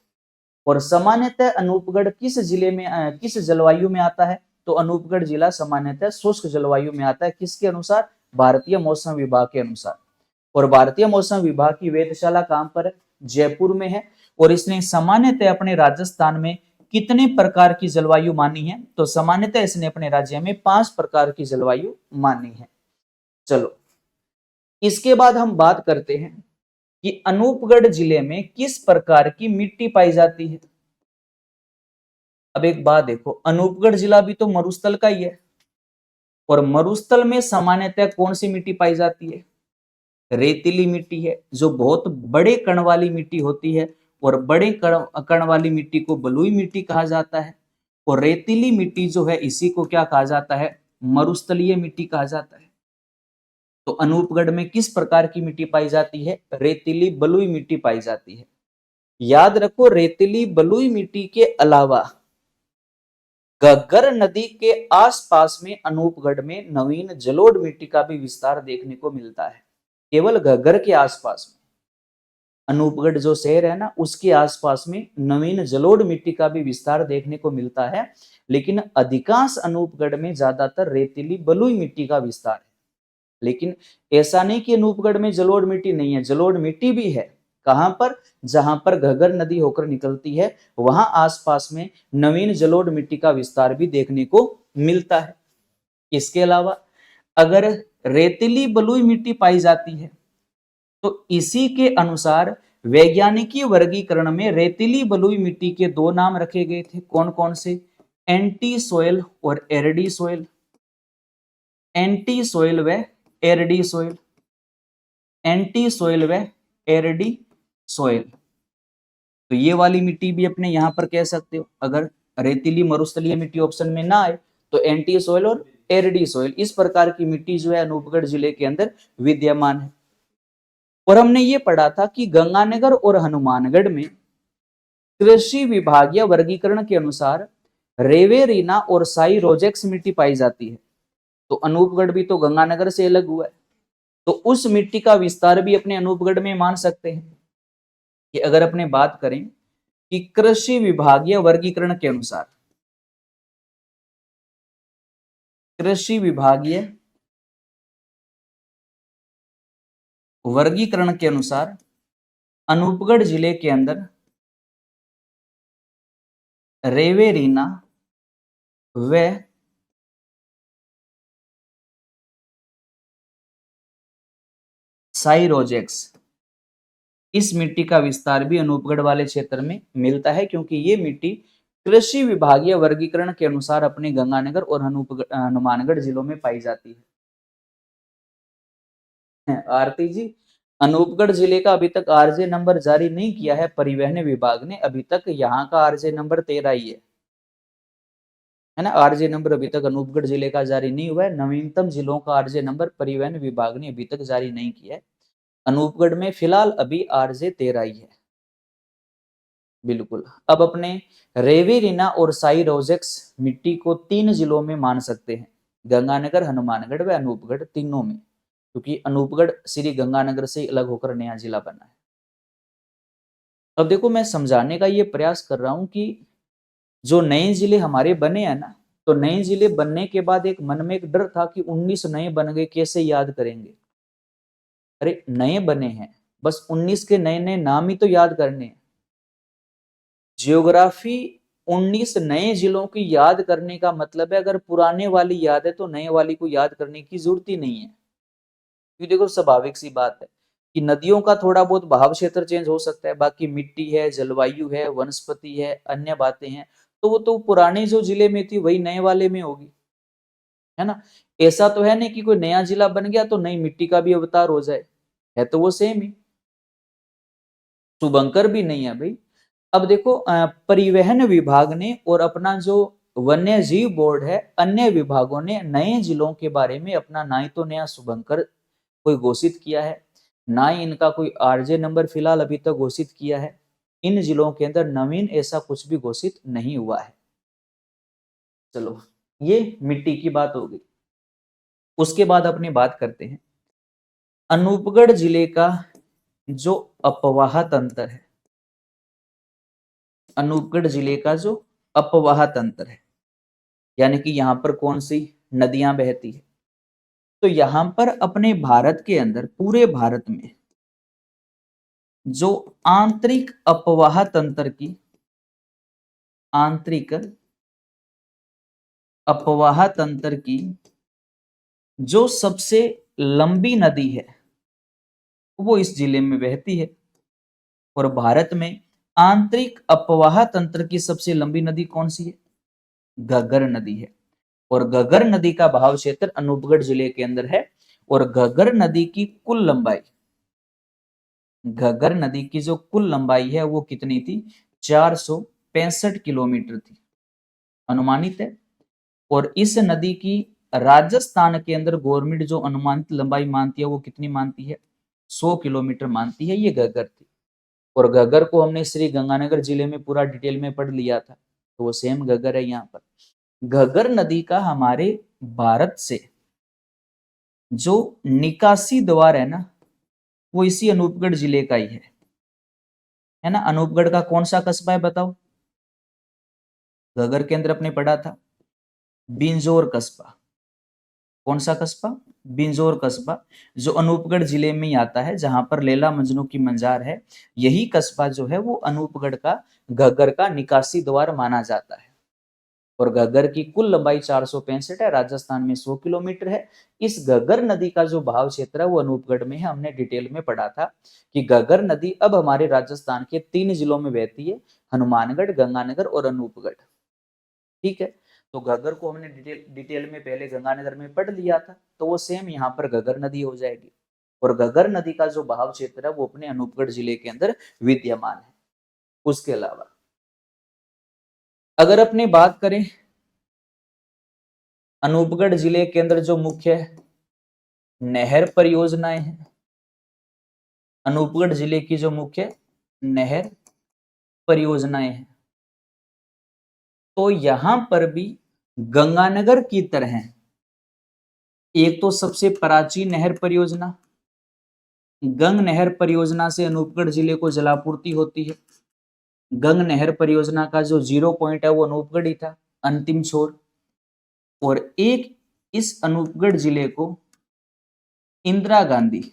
और सामान्यतः अनूपगढ़ किस जिले में किस जलवायु में आता है, तो अनूपगढ़ जिला सामान्यतः शुष्क जलवायु में आता है। किसके अनुसार, भारतीय मौसम विभाग के अनुसार। और भारतीय मौसम विभाग की वेधशाला कहां पर है, जयपुर में है। और इसने सामान्यतः अपने राजस्थान में कितने प्रकार की जलवायु मानी है, तो सामान्यतः इसने अपने राज्य में 5 प्रकार की जलवायु मानी है। चलो, इसके बाद हम बात करते हैं कि अनूपगढ़ जिले में किस प्रकार की मिट्टी पाई जाती है। अब एक बात देखो, अनूपगढ़ जिला भी तो मरुस्थल का ही है, और मरुस्थल में सामान्यतः कौन सी मिट्टी पाई जाती है, रेतीली मिट्टी है, जो बहुत बड़े कण वाली मिट्टी होती है। और बड़े कण वाली मिट्टी को बलुई मिट्टी कहा जाता है, और रेतीली मिट्टी जो है इसी को क्या कहा जाता है, मरुस्थलीय मिट्टी कहा जाता है। तो अनूपगढ़ में किस प्रकार की मिट्टी पाई जाती है, रेतीली बलुई मिट्टी पाई जाती है। याद रखो, रेतीली बलुई मिट्टी के अलावा घग्गर नदी के आसपास में अनूपगढ़ में नवीन जलोढ़ मिट्टी का भी विस्तार देखने को मिलता है। केवल घग्गर के आसपास में, अनूपगढ़ जो शहर है ना, उसके आसपास में नवीन जलोढ़ मिट्टी का भी विस्तार देखने को मिलता है। लेकिन अधिकांश अनूपगढ़ में ज्यादातर रेतीली बलुई मिट्टी का विस्तार है। लेकिन ऐसा नहीं कि अनूपगढ़ में जलोढ़ मिट्टी नहीं है, जलोढ़ मिट्टी भी है। कहां पर, जहां पर घग्गर नदी होकर निकलती है, वहां आसपास में नवीन जलोढ़ मिट्टी का विस्तार भी देखने को मिलता है। इसके अलावा अगर रेतीली बलुई मिट्टी पाई जाती है तो इसी के अनुसार वैज्ञानिकी वर्गीकरण में रेतीली बलुई मिट्टी के 2 नाम रखे गए थे। कौन कौन से, एंटी सोयल और एरडी सोयल। एंटी सोयल व एरडी सोयल, एंटी सोयल व एरडी सोयल। तो ये वाली मिट्टी भी अपने यहां पर कह सकते हो। अगर रेतीली मरुस्थलीय मिट्टी ऑप्शन में ना आए तो एंटी सोयल और एरडी सोयल, इस प्रकार की मिट्टी जो है अनूपगढ़ जिले के अंदर विद्यमान है। और हमने ये पढ़ा था कि गंगानगर और हनुमानगढ़ में कृषि विभागीय वर्गीकरण के अनुसार रेवेरीना और साई रोजेक्स मिट्टी पाई जाती है। तो अनूपगढ़ भी तो गंगानगर से अलग हुआ है, तो उस मिट्टी का विस्तार भी अपने अनूपगढ़ में मान सकते हैं। कि अगर अपने बात करें कि कृषि विभागीय वर्गीकरण के अनुसार, कृषि विभागीय वर्गीकरण के अनुसार अनूपगढ़ जिले के अंदर रेवेरीना व साइरोजेक्स, इस मिट्टी का विस्तार भी अनूपगढ़ वाले क्षेत्र में मिलता है, क्योंकि ये मिट्टी कृषि विभागीय वर्गीकरण के अनुसार अपने गंगानगर और हनुमानगढ़ जिलों में पाई जाती है। आरती जी, अनूपगढ़ जिले का अभी तक आरजे नंबर जारी नहीं किया है परिवहन विभाग ने, अभी तक यहाँ का आरजे नंबर 13 ही है ना। आरजे नंबर अभी तक अनूपगढ़ जिले का जारी नहीं हुआ है। नवीनतम जिलों का आरजे नंबर परिवहन विभाग ने अभी तक जारी नहीं किया है। अनूपगढ़ में फिलहाल अभी आरजे 13 ही है। बिल्कुल। अब अपने रेवी, रीना और साई रोजेक्स मिट्टी को 3 जिलों में मान सकते हैं, गंगानगर, हनुमानगढ़ व अनूपगढ़, तीनों में, क्योंकि अनूपगढ़ श्री गंगानगर से अलग होकर नया जिला बना है। अब देखो, मैं समझाने का ये प्रयास कर रहा हूं कि जो नए जिले हमारे बने हैं ना, तो नए जिले बनने के बाद एक मन में एक डर था कि 19 नए बन गए, कैसे याद करेंगे। अरे नए बने हैं, बस 19 के नए नए नाम ही तो याद करने हैं। जियोग्राफी 19 नए जिलों की याद करने का मतलब है, अगर पुराने वाली याद है तो नए वाली को याद करने की जरूरत ही नहीं है। क्योंकि देखो, स्वाभाविक सी बात है कि नदियों का थोड़ा बहुत बहाव क्षेत्र चेंज हो सकता है, बाकी मिट्टी है, जलवायु है, वनस्पति है, अन्य बातें हैं, तो वो तो पुराने जो जिले में थी वही नए वाले में होगी, है ना। ऐसा तो है नहीं कि कोई नया जिला बन गया तो नई मिट्टी का भी अवतार हो जाए, है तो वो सेम ही। शुभंकर भी नहीं है भाई। अब देखो, परिवहन विभाग ने और अपना जो वन्य जीव बोर्ड है, अन्य विभागों ने नए जिलों के बारे में अपना ना ही तो नया शुभंकर कोई घोषित किया है, ना ही इनका कोई आरजे नंबर फिलहाल अभी तक घोषित किया है। इन जिलों के अंदर नवीन ऐसा कुछ भी घोषित नहीं हुआ है। चलो, ये मिट्टी की बात हो गई। उसके बाद अपनी बात करते हैं अनूपगढ़ जिले का जो अपवाह तंत्र है। अनूपगढ़ जिले का जो अपवाह तंत्र है, यानी कि यहाँ पर कौन सी नदियां बहती है, तो यहाँ पर अपने भारत के अंदर, पूरे भारत में जो आंतरिक अपवाह तंत्र की, आंतरिक अपवाह तंत्र की जो सबसे लंबी नदी है वो इस जिले में बहती है। और भारत में आंतरिक अपवाह तंत्र की सबसे लंबी नदी कौन सी है? घग्गर नदी है। और घग्गर नदी का बहाव क्षेत्र अनूपगढ़ जिले के अंदर है। और घग्गर नदी की कुल लंबाई, घग्गर नदी की जो कुल लंबाई है वो कितनी थी? 465 किलोमीटर थी, अनुमानित है। और इस नदी की राजस्थान के अंदर गवर्नमेंट जो अनुमानित लंबाई मानती है वो कितनी मानती है? 100 किलोमीटर मानती है। ये घग्गर थी। और घग्गर को हमने श्री गंगानगर जिले में पूरा डिटेल में पढ़ लिया था, तो वो सेम घग्गर है। यहाँ पर घग्गर नदी का हमारे भारत से जो निकासी द्वार है ना, वो इसी अनूपगढ़ जिले का ही है ना। अनूपगढ़ का कौन सा कस्बा है बताओ? घग्गर के अंदर अपने पढ़ा था बिंजोर कस्बा। कौन सा कस्बा? बिंजोर कस्बा, जो अनूपगढ़ जिले में ही आता है, जहां पर लैला मजनू की मंजार है। यही कस्बा जो है वो अनूपगढ़ का, घग्गर का निकासी द्वार माना जाता है। और घग्गर की कुल लंबाई 465 है, राजस्थान में 100 किलोमीटर है। इस घग्गर नदी का जो बहाव क्षेत्र है वो अनूपगढ़ में है। हमने डिटेल में पढ़ा था कि घग्गर नदी अब हमारे राजस्थान के 3 जिलों में बहती है, हनुमानगढ़, गंगानगर और अनूपगढ़। ठीक है, तो घग्गर को हमने डिटेल में पहले गंगानगर में पढ़ लिया था, तो वो सेम यहाँ पर घग्गर नदी हो जाएगी। और घग्गर नदी का जो बहाव क्षेत्र है वो अपने अनूपगढ़ जिले के अंदर विद्यमान है। उसके अलावा अगर अपनी बात करें अनूपगढ़ जिले के अंदर जो मुख्य नहर परियोजनाएं हैं, अनूपगढ़ जिले की जो मुख्य नहर परियोजनाएं हैं, तो यहां पर भी गंगानगर की तरह एक तो सबसे प्राचीन नहर परियोजना गंग नहर परियोजना से अनूपगढ़ जिले को जलापूर्ति होती है। गंग नहर परियोजना का जो 0 पॉइंट है वो अनूपगढ़ ही था, अंतिम छोर। और एक इस अनूपगढ़ जिले को इंदिरा गांधी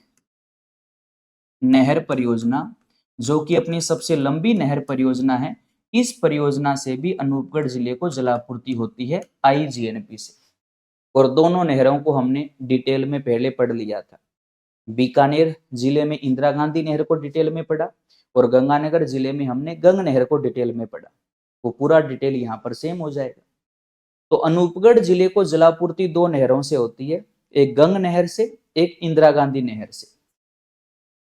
नहर परियोजना, जो कि अपनी सबसे लंबी नहर परियोजना है, इस परियोजना से भी अनूपगढ़ जिले को जलापूर्ति होती है आईजीएनपी से। और दोनों नहरों को हमने डिटेल में पहले पढ़ लिया था। बीकानेर जिले में इंदिरा गांधी नहर को डिटेल में पढ़ा और गंगानगर जिले में हमने गंग नहर को डिटेल में पढ़ा। वो पूरा डिटेल यहाँ पर सेम हो जाएगा। तो अनूपगढ़ जिले को जलापूर्ति दो नहरों से होती है, एक गंग नहर से, एक इंदिरा गांधी नहर से।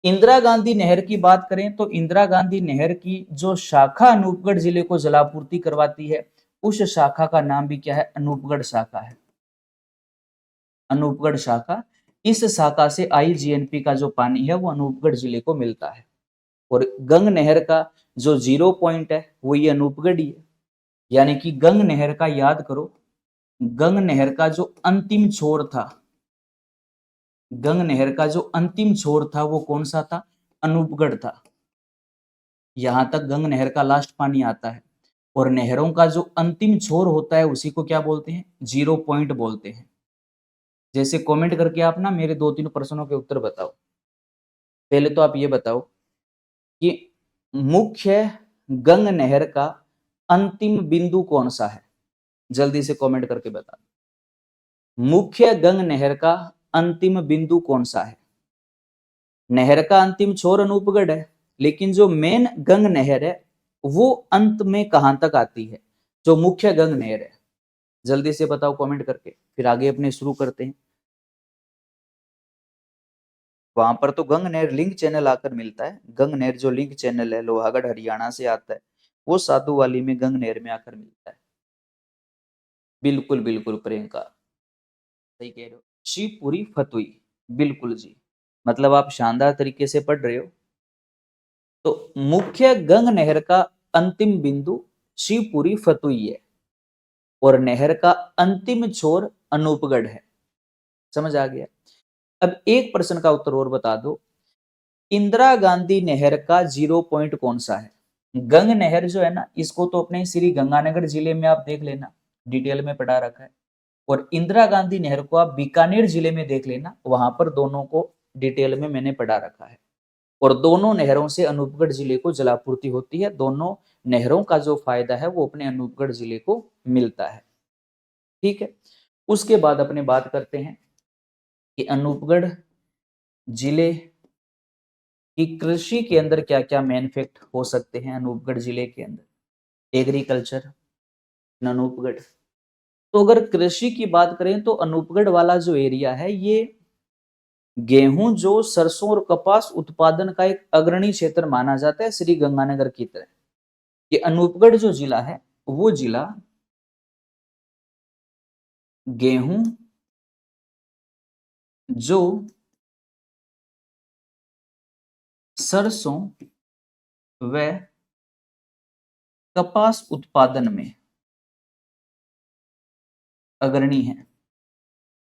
इंदिरा गांधी नहर की बात करें तो इंदिरा गांधी नहर की जो शाखा अनूपगढ़ जिले को जलापूर्ति करवाती है, उस शाखा का नाम भी क्या है, अनूपगढ़ शाखा है। अनूपगढ़ शाखा, इस शाखा से आईजीएनपी का जो पानी है वो अनूपगढ़ जिले को मिलता है। और गंग नहर का जो 0 पॉइंट है वो ये अनूपगढ़ ही है। यानी कि गंग नहर का याद करो, गंग नहर का जो अंतिम छोर था, गंग नहर का जो अंतिम छोर था वो कौन सा था, अनूपगढ़ था। यहां तक गंग नहर का लास्ट पानी आता है। और नहरों का जो अंतिम छोर होता है उसी को क्या बोलते हैं, 0 पॉइंट बोलते हैं। जैसे कमेंट करके आप ना मेरे 2-3 प्रश्नों के उत्तर बताओ। पहले तो आप ये बताओ कि मुख्य गंग नहर का अंतिम बिंदु कौन सा है, जल्दी से कमेंट करके बता। मुख्य गंग नहर का अंतिम बिंदु कौन सा है। नहर का अंतिम छोर अनूपगढ़ है, लेकिन जो मेन गंग नहर है वो अंत में कहां तक आती है, जो मुख्य गंग नहर है, जल्दी से बताओ कमेंट करके, फिर आगे अपने शुरू करते हैं। वहां पर तो गंग नहर लिंक चैनल आकर मिलता है, गंग नहर जो लिंक चैनल है लोहागढ़ हरियाणा से आता है, वो साधु वाली में गंग नहर में आकर मिलता है। बिल्कुल बिल्कुल प्रियंका, सही कह रहे हो। शिवपुरी फतुई, बिल्कुल जी, मतलब आप शानदार तरीके से पढ़ रहे हो। तो मुख्य गंग नहर का अंतिम बिंदु शिवपुरी फतुई है और नहर का अंतिम छोर अनूपगढ़ है। समझ आ गया। अब एक प्रश्न का उत्तर और बता दो, इंदिरा गांधी नहर का 0 पॉइंट कौन सा है। गंग नहर जो है ना, इसको तो अपने श्री गंगानगर जिले में आप देख लेना, डिटेल में पढ़ा रखा है। और इंदिरा गांधी नहर को आप बीकानेर जिले में देख लेना, वहां पर दोनों को डिटेल में मैंने पढ़ा रखा है। और दोनों नहरों से अनूपगढ़ जिले को जलापूर्ति होती है। दोनों नहरों का जो फायदा है वो अपने अनूपगढ़ जिले को मिलता है। ठीक है, उसके बाद अपने बात करते हैं कि अनूपगढ़ जिले की कृषि के अंदर क्या क्या मेन फैक्ट हो सकते हैं। अनूपगढ़ जिले के अंदर एग्रीकल्चर, अनूपगढ़, तो अगर कृषि की बात करें तो अनूपगढ़ वाला जो एरिया है ये गेहूं, जो सरसों और कपास उत्पादन का एक अग्रणी क्षेत्र माना जाता है श्री गंगानगर की तरह। ये अनूपगढ़ जो जिला है वो जिला गेहूं, जो सरसों व कपास उत्पादन में अग्रणी है।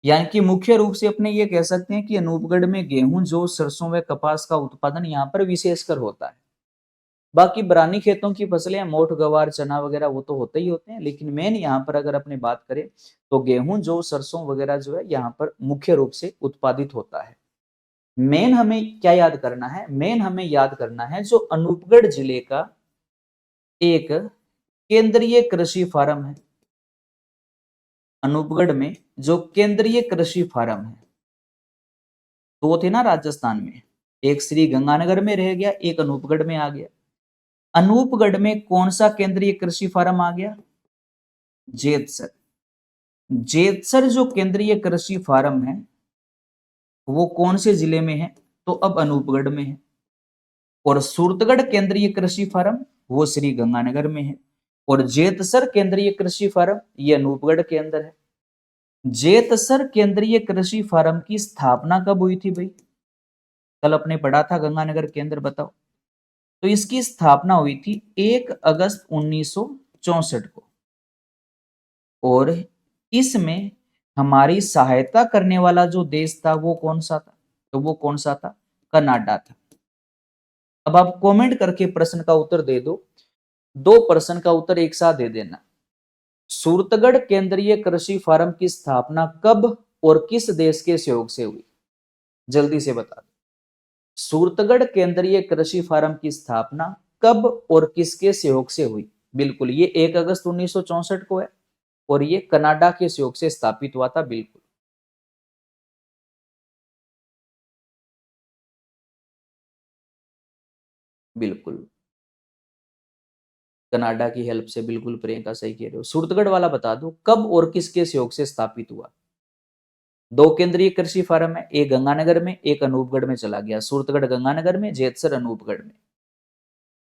यानी कि मुख्य रूप से अपने ये कह सकते हैं कि अनूपगढ़ में गेहूं, जो सरसों व कपास का उत्पादन यहाँ पर विशेषकर होता है। बाकी बरानी खेतों की फसलें, मोठ, गवार, चना वगैरह वो तो होते ही होते हैं, लेकिन मेन यहाँ पर अगर अपने बात करें तो गेहूं, जो सरसों वगैरह जो है यहाँ पर मुख्य रूप से उत्पादित होता है। मेन हमें क्या याद करना है, मेन हमें याद करना है जो अनूपगढ़ जिले का एक केंद्रीय कृषि फार्म है। अनूपगढ़ में जो केंद्रीय कृषि फार्म है, दो थे ना राजस्थान में, एक श्री गंगानगर में रह गया, एक अनूपगढ़ में आ गया। अनूपगढ़ में कौन सा केंद्रीय कृषि फार्म आ गया, जेतसर। जेतसर जो केंद्रीय कृषि फार्म है वो कौन से जिले में है, तो अब अनूपगढ़ में है। और सूरतगढ़ केंद्रीय कृषि फार्म वो श्री गंगानगर में है। और जेतसर केंद्रीय कृषि फार्म ये अनूपगढ़ के अंदर है। जेतसर केंद्रीय कृषि फार्म की स्थापना कब हुई थी भाई, कल अपने पढ़ा था गंगानगर के अंदर, बताओ। तो इसकी स्थापना हुई थी 1 अगस्त 1964 को। और इसमें हमारी सहायता करने वाला जो देश था वो कौन सा था, तो वो कौन सा था, कनाडा था। अब आप कमेंट करके प्रश्न का उत्तर दे दो, दो प्रश्न का उत्तर एक साथ दे देना। सूरतगढ़ केंद्रीय कृषि फार्म की स्थापना कब और किस देश के सहयोग से हुई, जल्दी से बता दो। सूरतगढ़ केंद्रीय कृषि फार्म की स्थापना कब और किसके सहयोग से हुई, बिल्कुल ये 1 अगस्त 1964 को है और ये कनाडा के सहयोग से स्थापित हुआ था। बिल्कुल बिल्कुल कनाडा की हेल्प से, बिल्कुल प्रियंका सही कह रहे हो। सूरतगढ़ वाला बता दो कब और किसके सहयोग से स्थापित हुआ। 2 केंद्रीय कृषि फार्म है, एक गंगानगर में, एक अनूपगढ़ में चला गया। सूरतगढ़ गंगानगर में, जेतसर अनूपगढ़ में।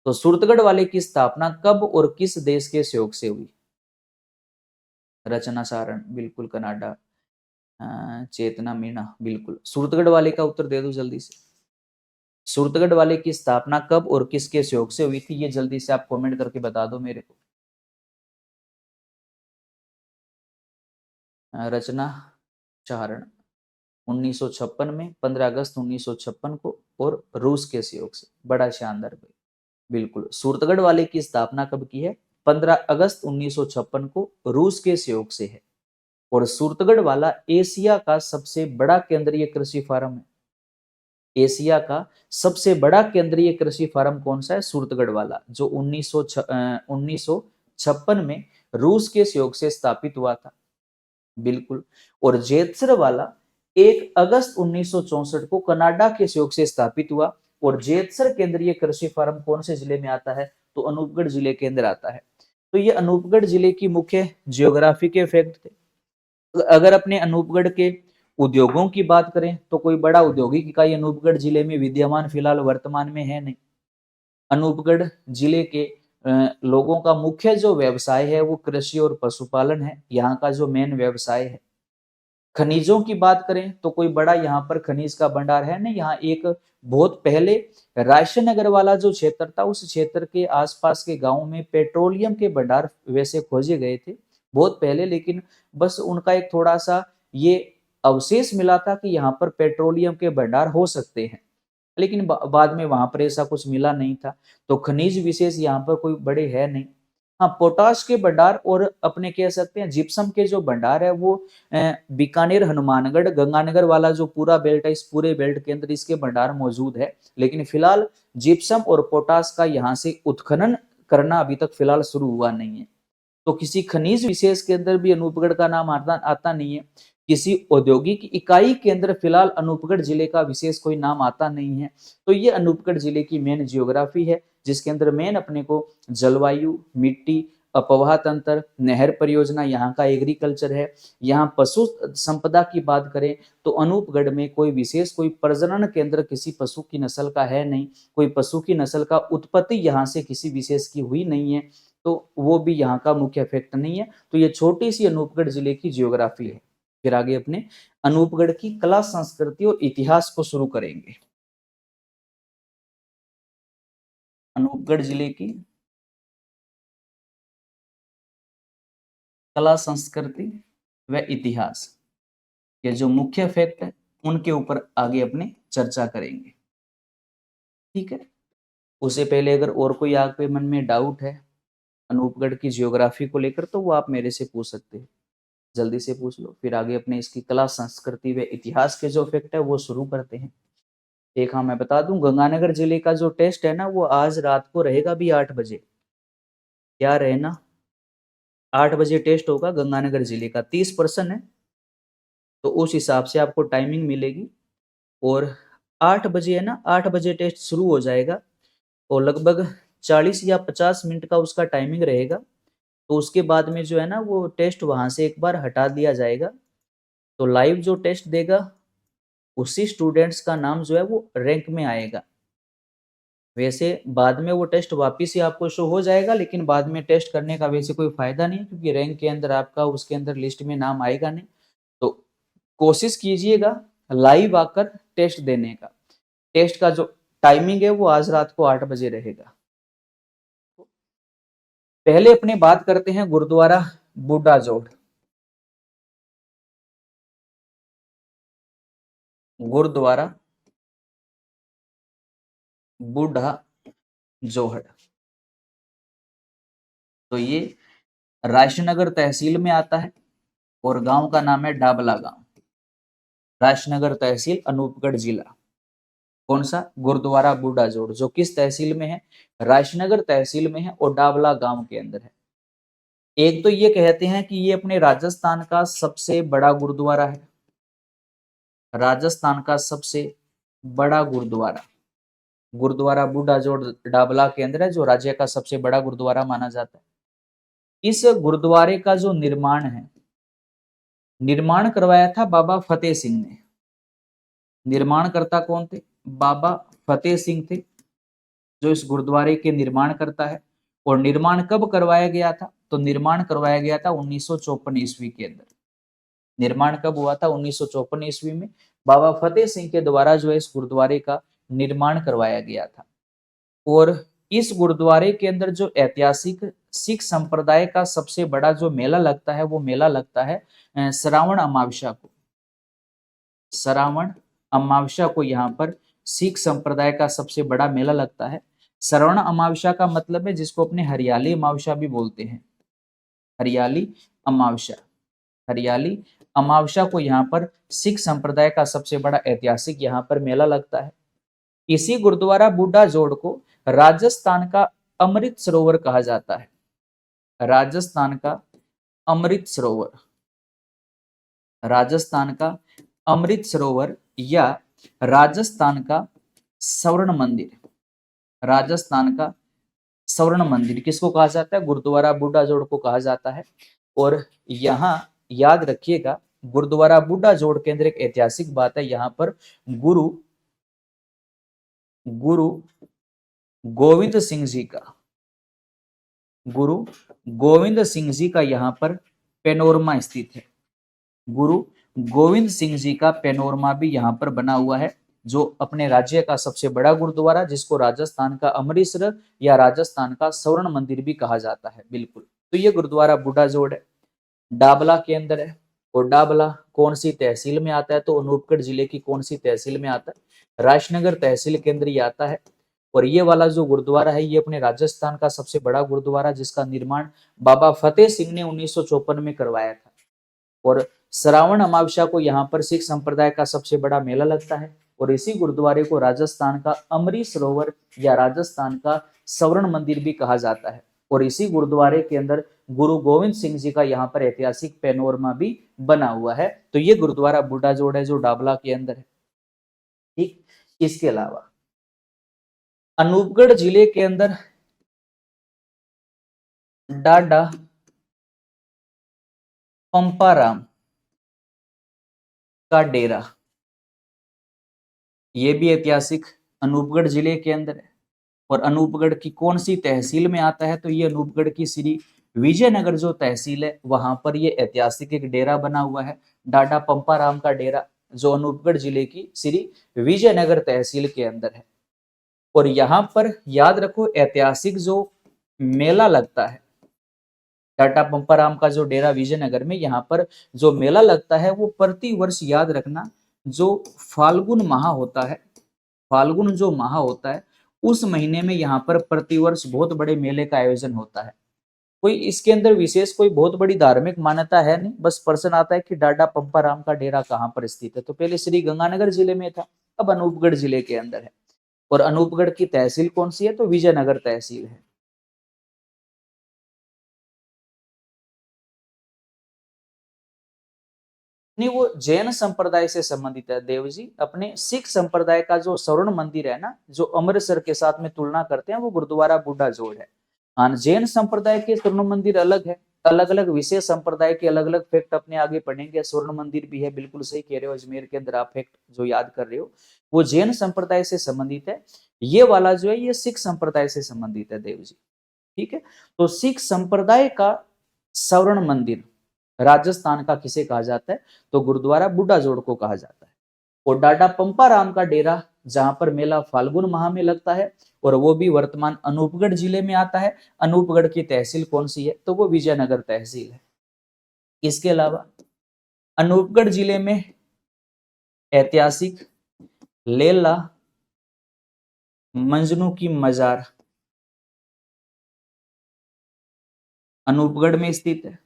तो सूरतगढ़ वाले की स्थापना कब और किस देश के सहयोग से हुई। रचना सारण, बिल्कुल कनाडा। चेतना मीणा, बिल्कुल। सूरतगढ़ वाले का उत्तर दे दो जल्दी से। सूरतगढ़ वाले की स्थापना कब और किसके सहयोग से हुई थी, ये जल्दी से आप कमेंट करके बता दो मेरे को। रचना चारण 1956 में, 15 अगस्त 1956 को, और रूस के सहयोग से। बड़ा शानदार भाई, बिल्कुल। सूरतगढ़ वाले की स्थापना कब की है, 15 अगस्त 1956 को रूस के सहयोग से है। और सूरतगढ़ वाला एशिया का सबसे बड़ा केंद्रीय कृषि फार्म है। एशिया का सबसे बड़ा केंद्रीय कृषि फार्म कौन सा है, सूरतगढ़ वाला, जो 1956 में रूस के सहयोग से स्थापित हुआ था, बिल्कुल। और जेतसर वाला 1 अगस्त 1964 को कनाडा के सहयोग से स्थापित हुआ। और जेतसर केंद्रीय कृषि फार्म कौन से जिले में आता है, तो अनूपगढ़ जिले के अंदर आता है। तो ये अनूपगढ़ जिले की मुख्य जियोग्राफी के फैक्ट थे। अगर अपने अनूपगढ़ के उद्योगों की बात करें तो कोई बड़ा औद्योगिक इकाई अनूपगढ़ जिले में विद्यमान फिलहाल वर्तमान में है नहीं। अनूपगढ़ जिले के लोगों का मुख्य जो व्यवसाय है वो कृषि और पशुपालन है, यहाँ का जो मेन व्यवसाय है। खनिजों की बात करें तो कोई बड़ा यहाँ पर खनिज का भंडार है नहीं। यहाँ एक बहुत पहले रायशन नगर वाला जो क्षेत्र था, उस क्षेत्र के आसपास के गांव में पेट्रोलियम के भंडार वैसे खोजे गए थे बहुत पहले, लेकिन बस उनका एक थोड़ा सा ये अवशेष मिला था कि यहाँ पर पेट्रोलियम के भंडार हो सकते हैं, लेकिन बाद में वहां पर ऐसा कुछ मिला नहीं था। तो खनिज विशेष यहाँ पर कोई बड़े है नहीं। हाँ, पोटाश के भंडार और अपने कह सकते हैं जिप्सम के जो भंडार है वो बीकानेर, हनुमानगढ़, गंगानगर वाला जो पूरा बेल्ट है, इस पूरे बेल्ट के अंदर इसके भंडार मौजूद है। लेकिन फिलहाल जिप्सम और पोटाश का यहाँ से उत्खनन करना अभी तक फिलहाल शुरू हुआ नहीं है। तो किसी खनिज विशेष के अंदर भी अनूपगढ़ का नाम आता नहीं है। किसी औद्योगिक इकाई के अंदर फिलहाल अनूपगढ़ जिले का विशेष कोई नाम आता नहीं है। तो ये अनूपगढ़ जिले की मेन जियोग्राफी है, जिसके अंदर मेन अपने को जलवायु, मिट्टी, अपवाह तंत्र, नहर परियोजना, यहाँ का एग्रीकल्चर है। यहाँ पशु संपदा की बात करें तो अनूपगढ़ में कोई विशेष कोई प्रजनन केंद्र किसी पशु की नस्ल का है नहीं। कोई पशु की नस्ल का उत्पत्ति यहाँ से किसी विशेष की हुई नहीं है, तो वो भी यहाँ का मुख्य फैक्ट नहीं है। तो ये छोटी सी अनूपगढ़ जिले की जियोग्राफी है। फिर आगे अपने अनूपगढ़ की कला, संस्कृति और इतिहास को शुरू करेंगे। अनूपगढ़ जिले की कला, संस्कृति व इतिहास, ये जो मुख्य फैक्ट है उनके ऊपर आगे अपने चर्चा करेंगे, ठीक है। उससे पहले अगर और कोई आपके मन में डाउट है अनूपगढ़ की जियोग्राफी को लेकर तो वो आप मेरे से पूछ सकते हैं, जल्दी से पूछ लो। फिर आगे अपने इसकी कला, संस्कृति व इतिहास के जो फैक्ट है वो शुरू करते हैं। एक हाँ मैं बता दूं, गंगानगर जिले का जो टेस्ट है ना वो आज रात को रहेगा भी 8 बजे। क्या रहे ना, 8 बजे टेस्ट होगा गंगानगर जिले का। 30 पर्सन है, तो उस हिसाब से आपको टाइमिंग मिलेगी। और 8 बजे है ना, 8 बजे टेस्ट शुरू हो जाएगा और लगभग 40 या 50 मिनट का उसका टाइमिंग रहेगा। तो उसके बाद में जो है ना वो टेस्ट वहां से एक बार हटा दिया जाएगा। तो लाइव जो टेस्ट देगा उसी स्टूडेंट्स का नाम जो है वो रैंक में आएगा। वैसे बाद में वो टेस्ट वापिस ही आपको शो हो जाएगा, लेकिन बाद में टेस्ट करने का वैसे कोई फायदा नहीं, क्योंकि रैंक के अंदर आपका उसके अंदर लिस्ट में नाम आएगा नहीं। तो कोशिश कीजिएगा लाइव आकर टेस्ट देने का। टेस्ट का जो टाइमिंग है वो आज रात को 8 बजे रहेगा। पहले अपने बात करते हैं गुरुद्वारा बूढ़ा जोड़। गुरुद्वारा बूढ़ा जोहड़, तो ये राजनगर तहसील में आता है और गांव का नाम है डाबला गांव। राजनगर तहसील, अनूपगढ़ जिला। कौन सा, गुरुद्वारा बूढ़ा जोड़, जो किस तहसील में है, राजनगर तहसील में है और डाबला गांव के अंदर है। एक तो ये कहते हैं कि ये अपने राजस्थान का सबसे बड़ा गुरुद्वारा है, राजस्थान का सबसे बड़ा गुरुद्वारा। गुरुद्वारा बूढ़ा जोड़ डाबला के अंदर है, जो राज्य का सबसे बड़ा गुरुद्वारा माना जाता है। इस गुरुद्वारे का जो निर्माण करवाया था बाबा फतेह सिंह ने। निर्माणकर्ता कौन थे? बाबा फतेह सिंह थे, जो इस गुरुद्वारे के निर्माण करता है। और निर्माण कब करवाया गया था? तो निर्माण करवाया गया था 1954 ईस्वी के अंदर। निर्माण कब हुआ था? 1954 ईस्वी में बाबा फतेह सिंह के द्वारा जो है इस गुरुद्वारे का निर्माण करवाया गया था। और इस गुरुद्वारे के अंदर जो ऐतिहासिक सिख संप्रदाय का सबसे बड़ा जो मेला लगता है, वो मेला लगता है श्रावण अमावस्या को। श्रावण अमावस्या को यहाँ पर सिख संप्रदाय का सबसे बड़ा मेला लगता है। श्रावण अमावस्या का मतलब है जिसको अपने हरियाली अमावस्या भी बोलते हैं, हरियाली अमावस्या। हरियाली अमावस्या को यहाँ पर सिख संप्रदाय का सबसे बड़ा ऐतिहासिक यहाँ पर मेला लगता है। इसी गुरुद्वारा बूढ़ा जोड़ को राजस्थान का अमृत सरोवर कहा जाता है। राजस्थान का अमृत सरोवर, राजस्थान का अमृत सरोवर या राजस्थान का स्वर्ण मंदिर। राजस्थान का स्वर्ण मंदिर किसको कहा जाता है? गुरुद्वारा बूढ़ा जोड़ को कहा जाता है। और यहाँ याद रखिएगा, गुरुद्वारा बूढ़ा जोड़ के अंदर एक ऐतिहासिक बात है, यहाँ पर गुरु गोविंद सिंह जी का, गुरु गोविंद सिंह जी का यहाँ पर पेनोरमा स्थित है। गुरु गोविंद सिंह जी का पेनोरमा भी यहाँ पर बना हुआ है, जो अपने राज्य का सबसे बड़ा गुरुद्वारा, जिसको राजस्थान का अमृतसर या राजस्थान का स्वर्ण मंदिर भी कहा जाता है। बिल्कुल, तो ये गुरुद्वारा बूढ़ा जोड़ है, डाबला के अंदर है। और डाबला कौन सी तहसील में आता है? तो अनूपगढ़ जिले की कौन सी तहसील में आता है? राजनगर तहसील के अंदर ये आता है। और ये वाला जो गुरुद्वारा है, ये अपने राजस्थान का सबसे बड़ा गुरुद्वारा, जिसका निर्माण बाबा फतेह सिंह ने 1954 में करवाया था। और श्रावण अमावस्या को यहाँ पर सिख संप्रदाय का सबसे बड़ा मेला लगता है। और इसी गुरुद्वारे को राजस्थान का अमृत सरोवर या राजस्थान का स्वर्ण मंदिर भी कहा जाता है। और इसी गुरुद्वारे के अंदर गुरु गोविंद सिंह जी का यहाँ पर ऐतिहासिक पेनोरमा भी बना हुआ है। तो ये गुरुद्वारा बूढ़ा जोड़ है, जो डाबला के अंदर है। ठीक, इसके अलावा अनूपगढ़ जिले के अंदर डाडा पंपाराम का डेरा, ये भी ऐतिहासिक अनूपगढ़ जिले के अंदर है। और अनूपगढ़ की कौन सी तहसील में आता है? तो ये अनूपगढ़ की श्री विजयनगर जो तहसील है, वहां पर ये ऐतिहासिक एक डेरा बना हुआ है, डाडा पंपाराम का डेरा, जो अनूपगढ़ जिले की श्री विजयनगर तहसील के अंदर है। और यहाँ पर याद रखो, ऐतिहासिक जो मेला लगता है टाटा पंपाराम का, जो डेरा विजयनगर में, यहाँ पर जो मेला लगता है वो प्रति वर्ष, याद रखना, जो फाल्गुन माह होता है, फाल्गुन जो माह होता है, उस महीने में यहाँ पर प्रतिवर्ष बहुत बड़े मेले का आयोजन होता है। कोई इसके अंदर विशेष कोई बहुत बड़ी धार्मिक मान्यता है नहीं, बस प्रश्न आता है कि डाडा पंपाराम का डेरा कहाँ पर स्थित है? तो पहले श्री गंगानगर जिले में था, अब अनूपगढ़ जिले के अंदर है। और अनूपगढ़ की तहसील कौन सी है? तो विजयनगर तहसील है। नहीं, वो जैन संप्रदाय से संबंधित है देव जी। अपने सिख संप्रदाय का जो स्वर्ण मंदिर है ना, जो अमृतसर के साथ में तुलना करते हैं, वो गुरुद्वारा बूढ़ा जोड़ है। हाँ, जैन संप्रदाय के स्वर्ण मंदिर अलग है, अलग अलग विशेष संप्रदाय के अलग अलग फैक्ट अपने आगे पढ़ेंगे। स्वर्ण मंदिर भी है, बिल्कुल सही कह रहे हो, अजमेर के अंदर आप फैक्ट जो याद कर रहे हो वो जैन संप्रदाय से संबंधित है। ये वाला जो है, ये सिख संप्रदाय से संबंधित है देव जी। ठीक है, तो सिख संप्रदाय का स्वर्ण मंदिर राजस्थान का किसे कहा जाता है? तो गुरुद्वारा बूढ़ा जोड़ को कहा जाता है। और डाडा पंपाराम का डेरा, जहां पर मेला फाल्गुन माह में लगता है, और वो भी वर्तमान अनूपगढ़ जिले में आता है। अनूपगढ़ की तहसील कौन सी है? तो वो विजयनगर तहसील है। इसके अलावा अनूपगढ़ जिले में ऐतिहासिक लेला मंजनू की मजार अनूपगढ़ में स्थित है।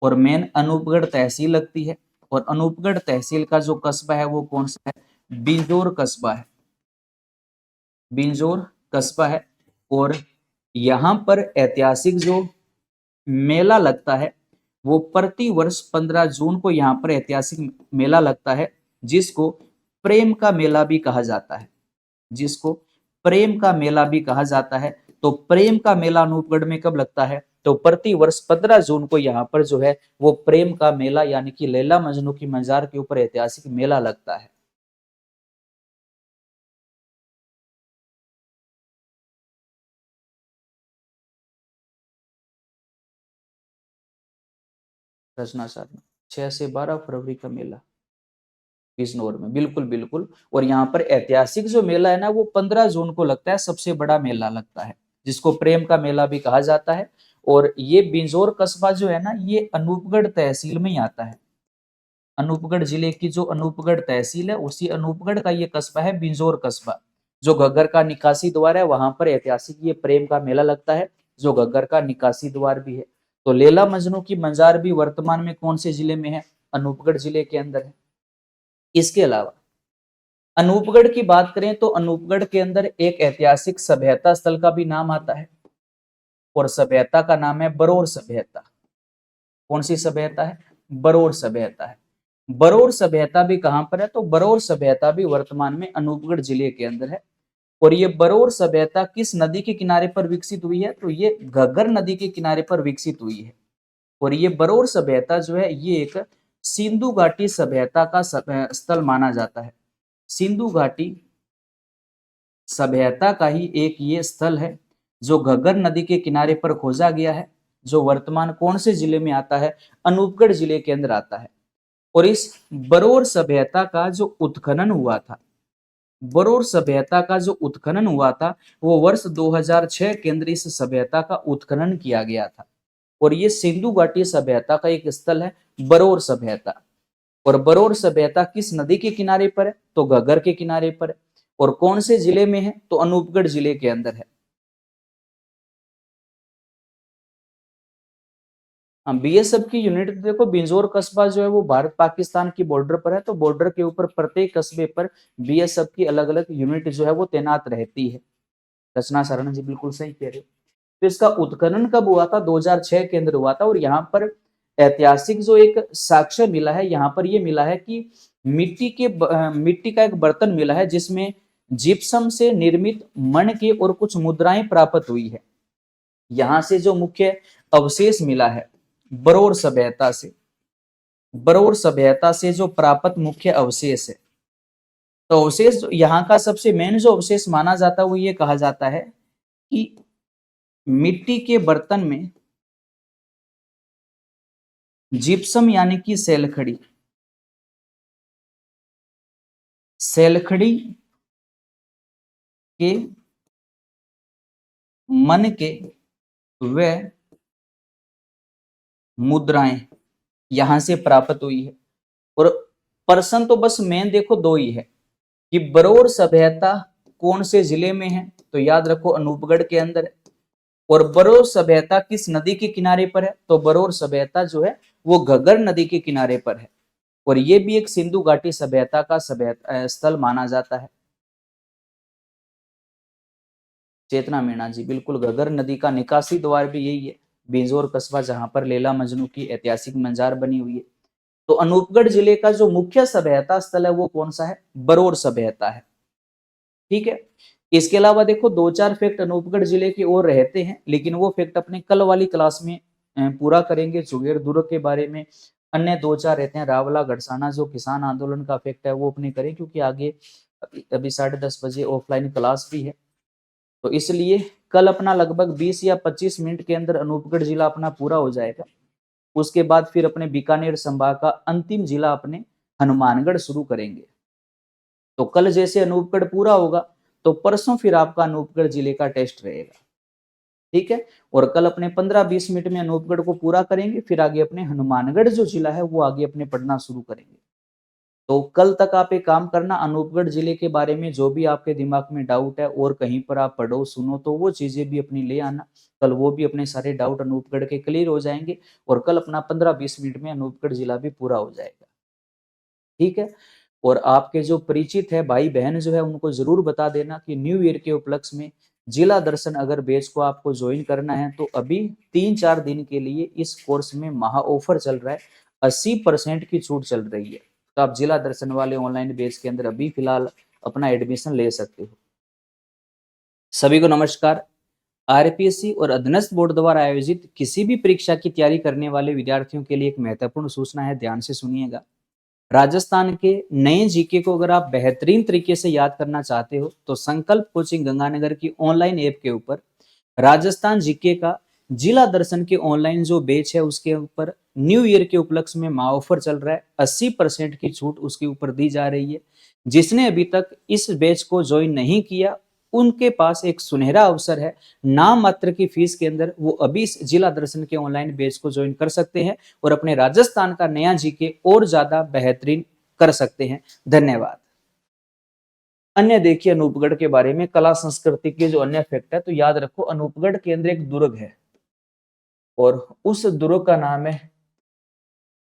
और मेन अनूपगढ़ तहसील लगती है। और अनूपगढ़ तहसील का जो कस्बा है वो कौन सा है? बिंजोर कस्बा है, बिंजोर कस्बा है। और यहाँ पर ऐतिहासिक जो मेला लगता है, वो प्रति वर्ष 15 जून को यहाँ पर ऐतिहासिक मेला लगता है, जिसको प्रेम का मेला भी कहा जाता है, जिसको प्रेम का मेला भी कहा जाता है। तो प्रेम का मेला अनूपगढ़ में कब लगता है? तो प्रति वर्ष 15 जून को यहाँ पर जो है वो प्रेम का मेला यानी कि लैला मजनू की मजार के ऊपर ऐतिहासिक मेला लगता है। रचना साल में 6 से 12 फरवरी का मेला बिजनौर में, बिल्कुल बिल्कुल। और यहाँ पर ऐतिहासिक जो मेला है ना वो 15 जून को लगता है, सबसे बड़ा मेला लगता है, जिसको प्रेम का मेला भी कहा जाता है। और ये बिजनौर कस्बा जो है ना ये अनूपगढ़ तहसील में ही आता है। अनूपगढ़ जिले की जो अनूपगढ़ तहसील है उसी अनूपगढ़ का ये कस्बा है बिजनौर कस्बा। जो घग्गर का निकासी द्वार है वहां पर ऐतिहासिक ये प्रेम का मेला लगता है, जो घग्गर का निकासी द्वार भी है। तो लैला मजनू की मजार भी वर्तमान में कौन से जिले में है? अनूपगढ़ जिले के अंदर है। इसके अलावा अनूपगढ़ की बात करें तो अनूपगढ़ के अंदर एक ऐतिहासिक सभ्यता स्थल का भी नाम आता है, और सभ्यता का नाम है बरौर सभ्यता। कौन सी सभ्यता है? बरौर सभ्यता है। बरौर सभ्यता भी कहां पर है? तो बरौर सभ्यता भी वर्तमान में अनूपगढ़ जिले के अंदर है। और ये बरौर सभ्यता किस नदी के किनारे पर विकसित हुई है? तो ये घग्गर नदी के किनारे पर विकसित हुई है। और ये बरौर सभ्यता जो है ये एक सिंधु घाटी सभ्यता का स्थल माना जाता है। सिंधु घाटी सभ्यता का ही एक ये स्थल है जो घग्गर नदी के किनारे पर खोजा गया है, जो वर्तमान कौन से जिले में आता है? अनूपगढ़ जिले के अंदर आता है। और इस बरौर सभ्यता का जो उत्खनन हुआ था, बरौर सभ्यता का जो उत्खनन हुआ था वो वर्ष 2006 के अंदर इस सभ्यता का उत्खनन किया गया था। और ये सिंधु घाटी सभ्यता का एक स्थल है बरौर सभ्यता। और बरौर सभ्यता किस नदी के किनारे पर है? तो घग्गर के किनारे पर है। और कौन से जिले में है? तो अनूपगढ़ जिले के अंदर है। बीएसएफ की यूनिट देखो, बिंजौर कस्बा जो है वो भारत पाकिस्तान की बॉर्डर पर है, तो बॉर्डर के ऊपर प्रत्येक कस्बे पर बीएसएफ की अलग अलग यूनिट जो है वो तैनात रहती है। रचना शरण जी बिल्कुल सही कह रहे हो। तो इसका उत्खनन कब हुआ था? 2006 के अंदर हुआ था। और यहाँ पर ऐतिहासिक जो एक साक्ष्य मिला है, यहाँ पर ये मिला है कि मिट्टी का एक बर्तन मिला है जिसमें जिप्सम से निर्मित मणके और कुछ मुद्राएं प्राप्त हुई है। यहाँ से जो मुख्य अवशेष मिला है बरौर सभ्यता से, बरौर सभ्यता से जो प्राप्त मुख्य अवशेष है, तो अवशेष यहाँ का सबसे मेन जो अवशेष माना जाता है वो ये कहा जाता है कि मिट्टी के बर्तन में जिप्सम यानी कि सेलखड़ी, सेलखड़ी के मन के व मुद्राएं यहां से प्राप्त हुई है। और प्रश्न तो बस मेन देखो दो ही है कि बरौर सभ्यता कौन से जिले में है? तो याद रखो अनूपगढ़ के अंदर है। और बरौर सभ्यता किस नदी के किनारे पर है? तो बरौर सभ्यता जो है वो घग्गर नदी के किनारे पर है। और ये भी एक सिंधु घाटी सभ्यता का सभ्यता स्थल माना जाता है। चेतना मीणा जी बिल्कुल, घग्गर नदी का निकासी द्वार भी यही है, बिंजौर कस्बा, जहां पर लैला मजनू की ऐतिहासिक मजार बनी हुई है। तो अनूपगढ़ जिले का जो मुख्य सभ्यता स्थल है वो कौन सा है? बरौर सभ्यता है। ठीक है। इसके अलावा देखो दो चार फैक्ट अनूपगढ़ जिले की ओर रहते हैं, लेकिन वो फैक्ट अपने कल वाली क्लास में पूरा करेंगे। जुगेर दुर्ग के बारे में अन्य दो चार रहते हैं, रावला गढ़साना जो किसान आंदोलन का फैक्ट है वो अपने करें, क्योंकि आगे अभी 10:30 बजे ऑफलाइन क्लास भी है। तो इसलिए कल अपना लगभग 20 या 25 मिनट के अंदर अनूपगढ़ जिला अपना पूरा हो जाएगा। उसके बाद फिर अपने बीकानेर संभाग का अंतिम जिला अपने हनुमानगढ़ शुरू करेंगे। तो कल जैसे अनूपगढ़ पूरा होगा तो परसों फिर आपका अनूपगढ़ जिले का टेस्ट रहेगा। ठीक है। और कल अपने 15-20 मिनट में अनूपगढ़ को पूरा करेंगे, फिर आगे अपने हनुमानगढ़ जो जिला है वो आगे अपने पढ़ना शुरू करेंगे। तो कल तक आप एक काम करना, अनूपगढ़ जिले के बारे में जो भी आपके दिमाग में डाउट है और कहीं पर आप पढ़ो सुनो तो वो चीजें भी अपनी ले आना। कल वो भी अपने सारे डाउट अनूपगढ़ के क्लियर हो जाएंगे और कल अपना 15-20 मिनट में अनूपगढ़ जिला भी पूरा हो जाएगा। ठीक है। और आपके जो परिचित है भाई बहन जो है उनको जरूर बता देना कि न्यू ईयर के उपलक्ष्य में जिला दर्शन अगर बैच को आपको ज्वाइन करना है तो अभी 3-4 दिन के लिए इस कोर्स में महा ऑफर चल रहा है, 80% की छूट चल रही है। तो आप जिला दर्शन वाले ऑनलाइन बैच के अंदर अभी फिलहाल अपना एडमिशन ले सकते हो। सभी को नमस्कार। आरपीएससी और अधीनस्थ बोर्ड द्वारा आयोजित किसी भी परीक्षा की तैयारी करने वाले विद्यार्थियों के लिए एक महत्वपूर्ण सूचना है, ध्यान से सुनिएगा। राजस्थान के नए जीके को अगर आप बेहतरीन तरीके से याद करना चाहते हो तो संकल्प कोचिंग गंगानगर की ऑनलाइन ऐप के ऊपर राजस्थान जीके का जिला दर्शन के ऑनलाइन जो बैच है उसके ऊपर न्यू ईयर के उपलक्ष्य में ऑफर चल रहा है। 80% की छूट उसके ऊपर दी जा रही है। जिसने अभी तक इस बैच को ज्वाइन नहीं किया उनके पास एक सुनहरा अवसर है। नाम मात्र की फीस के अंदर वो अभी इस जिला दर्शन के ऑनलाइन बैच को ज्वाइन कर सकते हैं और अपने राजस्थान का नया जीके और ज्यादा बेहतरीन कर सकते हैं। धन्यवाद। अन्य देखिए अनूपगढ़ के बारे में, कला संस्कृति के जो अन्य फैक्ट है तो याद रखो अनूपगढ़ के अंदर एक दुर्ग है और उस दुर्ग का नाम है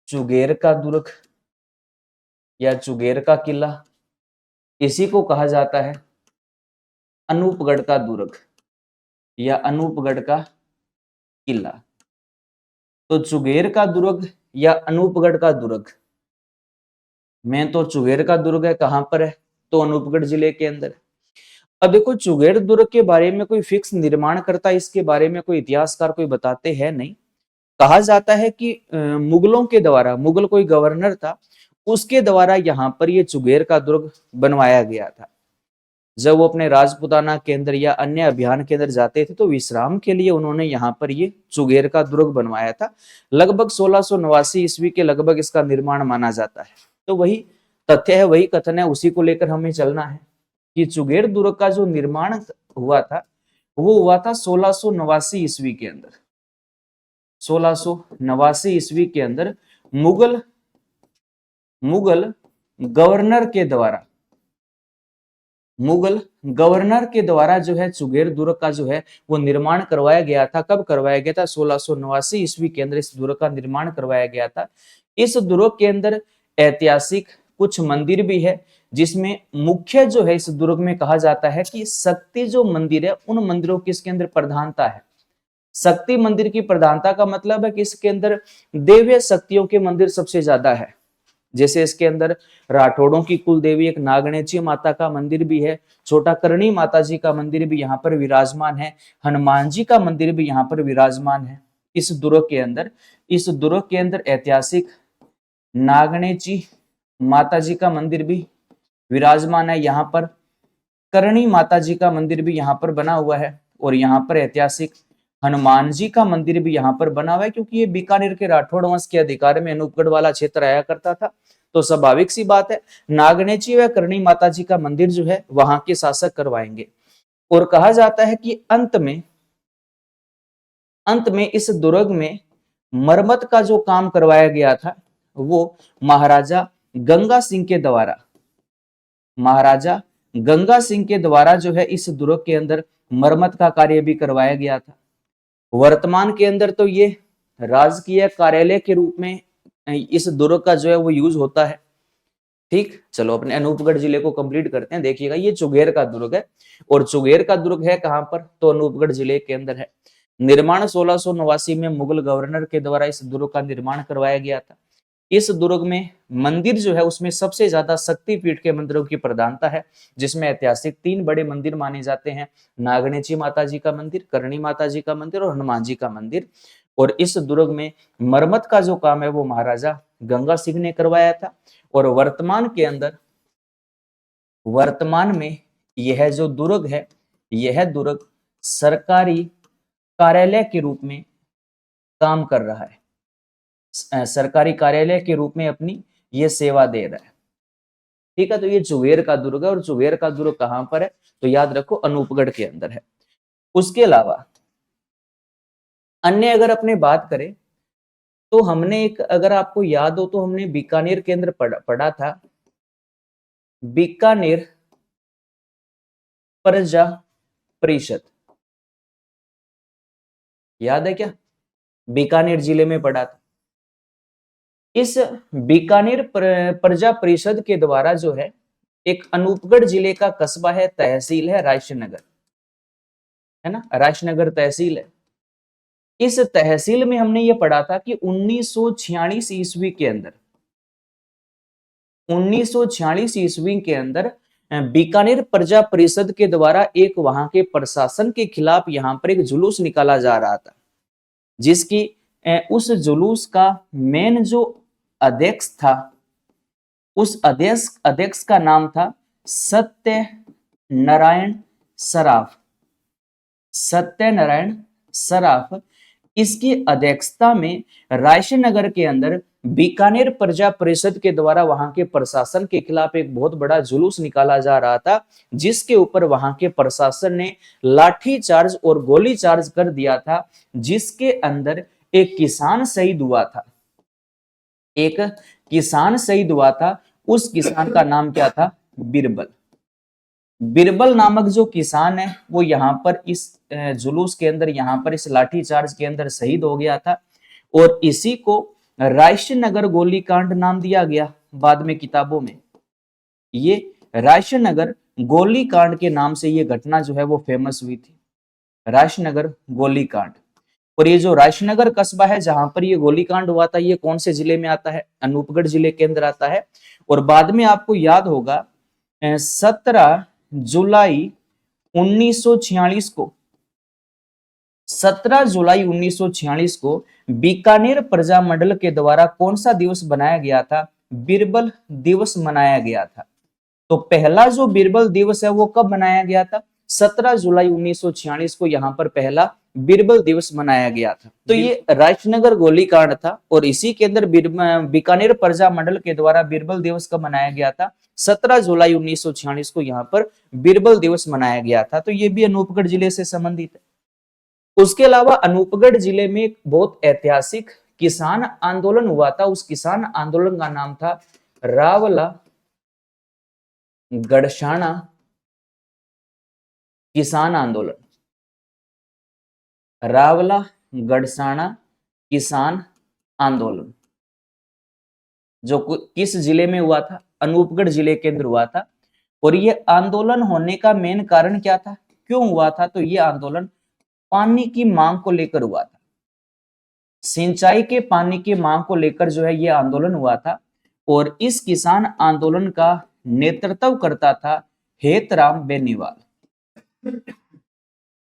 चुगेर का दुर्ग या चुगेर का किला। इसी को कहा जाता है अनूपगढ़ का दुर्ग या अनूपगढ़ का किला। तो चुगेर का दुर्ग या अनूपगढ़ का दुर्ग में तो चुगेर का दुर्ग है, कहां पर है तो अनूपगढ़ जिले के अंदर। अब देखो चुगेर दुर्ग के बारे में कोई फिक्स निर्माण करता, इसके बारे में कोई इतिहासकार कोई बताते हैं नहीं। कहा जाता है कि मुगलों के द्वारा, मुगल कोई गवर्नर था उसके द्वारा यहाँ पर ये चुगेर का दुर्ग बनवाया गया था। जब वो अपने राजपुताना के अंदर या अन्य अभियान के अंदर जाते थे तो विश्राम के लिए उन्होंने यहाँ पर ये चुगेर का दुर्ग बनवाया था। लगभग 1689 ईस्वी के लगभग इसका निर्माण माना जाता है। तो वही तथ्य है, वही कथन है, उसी को लेकर हमें चलना है कि चुगेर दुर्ग का जो निर्माण हुआ था वो हुआ था 1689 ईस्वी के अंदर। 1689 ईस्वी के अंदर मुगल गवर्नर के द्वारा जो है चुगेर दुर्ग का जो है वो निर्माण करवाया गया था। कब करवाया गया था? 1689 ईस्वी के अंदर इस दुर्ग का निर्माण करवाया गया था। इस दुर्ग के अंदर ऐतिहासिक कुछ मंदिर भी है, जिसमें मुख्य जो है इस दुर्ग में कहा जाता है कि शक्ति जो मंदिर है उन मंदिरों की इसके अंदर प्रधानता है। शक्ति मंदिर की प्रधानता का मतलब है कि इसके अंदर देवी शक्तियों के मंदिर सबसे ज्यादा है। जैसे इसके अंदर राठौड़ों की कुल देवी एक नागणेची माता का मंदिर भी है, छोटा करणी माता जी का मंदिर भी यहाँ पर विराजमान है, हनुमान जी का मंदिर भी यहाँ पर विराजमान है। इस दुर्ग के अंदर ऐतिहासिक नागणेची माता जी का मंदिर भी विराजमान है। यहाँ पर करणी माता जी का मंदिर भी यहाँ पर बना हुआ है और यहाँ पर ऐतिहासिक हनुमान जी का मंदिर भी यहाँ पर बना हुआ है, क्योंकि ये बीकानेर के राठौड़ वंश के अधिकार में अनूपगढ़ वाला क्षेत्र आया करता था। तो स्वाभाविक सी बात है नागणेची व करणी माता जी का मंदिर जो है वहां के शासक करवाएंगे। और कहा जाता है कि अंत में इस दुर्ग में मरम्मत का जो काम करवाया गया था वो महाराजा गंगा सिंह के द्वारा जो है इस दुर्ग के अंदर मरम्मत का कार्य भी करवाया गया था। वर्तमान के अंदर तो ये राजकीय कार्यालय के रूप में इस दुर्ग का जो है वो यूज होता है। ठीक, चलो अपने अनूपगढ़ जिले को कंप्लीट करते हैं। देखिएगा ये चुगेर का दुर्ग है और चुगेर का दुर्ग है कहां पर तो अनूपगढ़ जिले के अंदर है। निर्माण 1689 में मुगल गवर्नर के द्वारा इस दुर्ग का निर्माण करवाया गया था। इस दुर्ग में मंदिर जो है उसमें सबसे ज्यादा शक्तिपीठ के मंदिरों की प्रधानता है, जिसमें ऐतिहासिक 3 बड़े मंदिर माने जाते हैं, नागणेची माता जी का मंदिर, करणी माता जी का मंदिर और हनुमान जी का मंदिर। और इस दुर्ग में मरम्मत का जो काम है वो महाराजा गंगा सिंह ने करवाया था। और वर्तमान में यह जो दुर्ग है, यह दुर्ग सरकारी कार्यालय के रूप में काम कर रहा है, सरकारी कार्यालय के रूप में अपनी ये सेवा दे रहा है। ठीक है, तो ये चुगेर का दुर्ग है और चुगेर का दुर्ग कहां पर है तो याद रखो अनूपगढ़ के अंदर है। उसके अलावा अन्य अगर अपने बात करें तो हमने एक, अगर आपको याद हो तो हमने बीकानेर के अंदर पढ़ा था बीकानेर प्रजा परिषद, याद है क्या? बीकानेर जिले में पढ़ा था। इस बीकानेर प्रजा परिषद के द्वारा जो है एक अनूपगढ़ जिले का कस्बा है, तहसील है राजनगर, है ना, राजनगर तहसील है। इस तहसील में हमने ये पढ़ा था कि 1946 ईस्वी के अंदर बीकानेर प्रजा परिषद के द्वारा एक वहां के प्रशासन के खिलाफ यहाँ पर एक जुलूस निकाला जा रहा था, जिसकी उस जुलूस का मेन जो अध्यक्ष था, उस अध्यक्ष का नाम था सत्यनारायण सराफ। सत्यनारायण सराफ, इसकी अध्यक्षता में रायसेनगर के अंदर बीकानेर प्रजा परिषद के द्वारा वहां के प्रशासन के खिलाफ एक बहुत बड़ा जुलूस निकाला जा रहा था, जिसके ऊपर वहां के प्रशासन ने लाठी चार्ज और गोली चार्ज कर दिया था, जिसके अंदर एक किसान शहीद हुआ था। एक किसान शहीद हुआ था, उस किसान का नाम क्या था? बीरबल। बीरबल नामक जो किसान है वो यहाँ पर इस जुलूस के अंदर, यहाँ पर इस लाठीचार्ज के अंदर शहीद हो गया था, और इसी को रायसेनगर गोलीकांड नाम दिया गया बाद में किताबों में। ये रायसेनगर गोलीकांड के नाम से ये घटना जो है वो फेमस हुई थी, रायसेनगर गोलीकांड। और ये जो रायसेनगर कस्बा है जहां पर ये गोलीकांड हुआ था, ये कौन से जिले में आता है? अनूपगढ़ जिले के अंदर आता है। और बाद में आपको याद होगा 17 जुलाई 1946 को 17 जुलाई 1946 को बीकानेर प्रजा मंडल के द्वारा कौन सा दिवस बनाया गया था? बीरबल दिवस मनाया गया था। तो पहला जो बीरबल दिवस है वो कब मनाया गया था? 17 जुलाई 1946 को यहाँ पर पहला बीरबल दिवस मनाया गया था। तो ये रायसेनगर गोलीकांड था, और इसी के अंदर बीकानेर प्रजा मंडल के द्वारा बीरबल दिवस कब मनाया गया था? 17 जुलाई 1946 को यहाँ पर बीरबल दिवस मनाया गया था। तो ये भी अनूपगढ़ जिले से संबंधित है। उसके अलावा अनूपगढ़ जिले में एक बहुत ऐतिहासिक किसान आंदोलन हुआ था। उस किसान आंदोलन का नाम था रावला गड़साना किसान आंदोलन। रावला गड़साना किसान आंदोलन, जो किस जिले में हुआ था? अनूपगढ़ जिले के अंदर हुआ था। और ये आंदोलन होने का मेन कारण क्या था, क्यों हुआ था? तो ये आंदोलन पानी की मांग को लेकर हुआ था। सिंचाई के पानी की मांग को लेकर जो है ये आंदोलन हुआ था। और इस किसान आंदोलन का नेतृत्व करता था हेतराम बेनीवाल।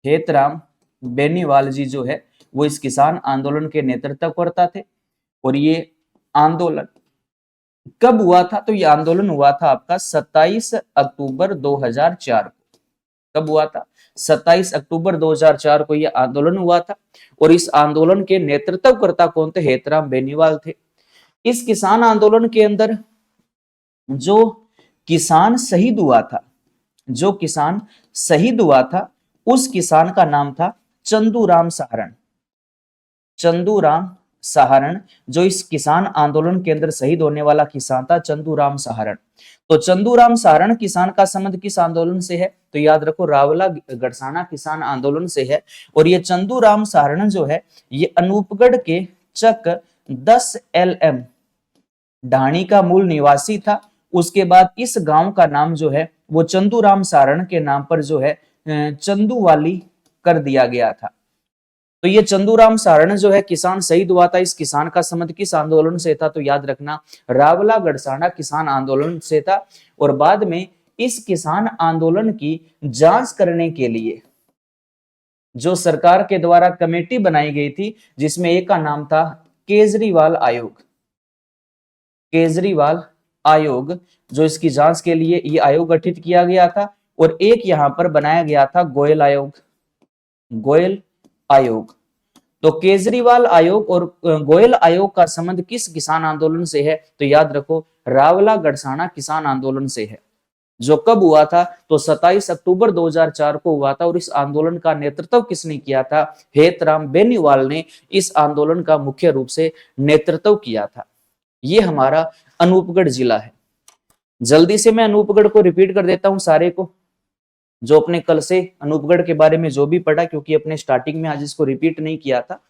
हेतराम बेनीवाल जी जो है वो इस किसान आंदोलन के नेतृत्व करता थे। और ये आंदोलन कब हुआ था? तो ये आंदोलन हुआ था आपका 27 अक्टूबर 2004 को। कब हुआ था? 27 अक्टूबर 2004 को यह आंदोलन हुआ था। और इस आंदोलन के नेतृत्वकर्ता कौन थे? हेतराम बेनीवाल थे। इस किसान आंदोलन के अंदर जो किसान शहीद हुआ था, जो किसान शहीद हुआ था, उस किसान का नाम था चंदूराम सहारण। चंदूराम सहारण, जो इस किसान आंदोलन के अंदर शहीद होने वाला किसान था, चंदूराम सहारण। तो चंदूराम सहारण किसान का संबंध किस आंदोलन से है? तो याद रखो रावला गड़साना किसान आंदोलन से है। और ये चंदूराम सहारण जो है ये अनूपगढ़ के चक 10 LM ढाणी का मूल निवासी था। उसके बाद इस गांव का नाम जो है वो चंदूराम सहारण के नाम पर जो है चंदूवाली कर दिया गया था। तो ये चंदूराम सहारण जो है किसान शहीद हुआ था, इस किसान का संबंध किस आंदोलन से था? तो याद रखना रावला गड़साना किसान आंदोलन से था। और बाद में इस किसान आंदोलन की जांच करने के लिए जो सरकार के द्वारा कमेटी बनाई गई थी, जिसमें एक का नाम था केजरीवाल आयोग। केजरीवाल आयोग, जो इसकी जांच के लिए ये आयोग गठित किया गया था। और एक यहां पर बनाया गया था गोयल आयोग। गोयल आयोग। तो केजरीवाल आयोग और गोयल आयोग का संबंध किस किसान आंदोलन से है? तो याद रखो रावला गड़साना किसान आंदोलन से है, जो कब हुआ था? तो 27 अक्टूबर 2004 को हुआ था। और इस आंदोलन का नेतृत्व किसने किया था? हेतराम बेनीवाल ने इस आंदोलन का मुख्य रूप से नेतृत्व किया था। ये हमारा अनूपगढ़ जिला है। जल्दी से मैं अनूपगढ़ को रिपीट कर देता हूं सारे को, जो अपने कल से अनूपगढ़ के बारे में जो भी पढ़ा, क्योंकि अपने स्टार्टिंग में आज इसको रिपीट नहीं किया था।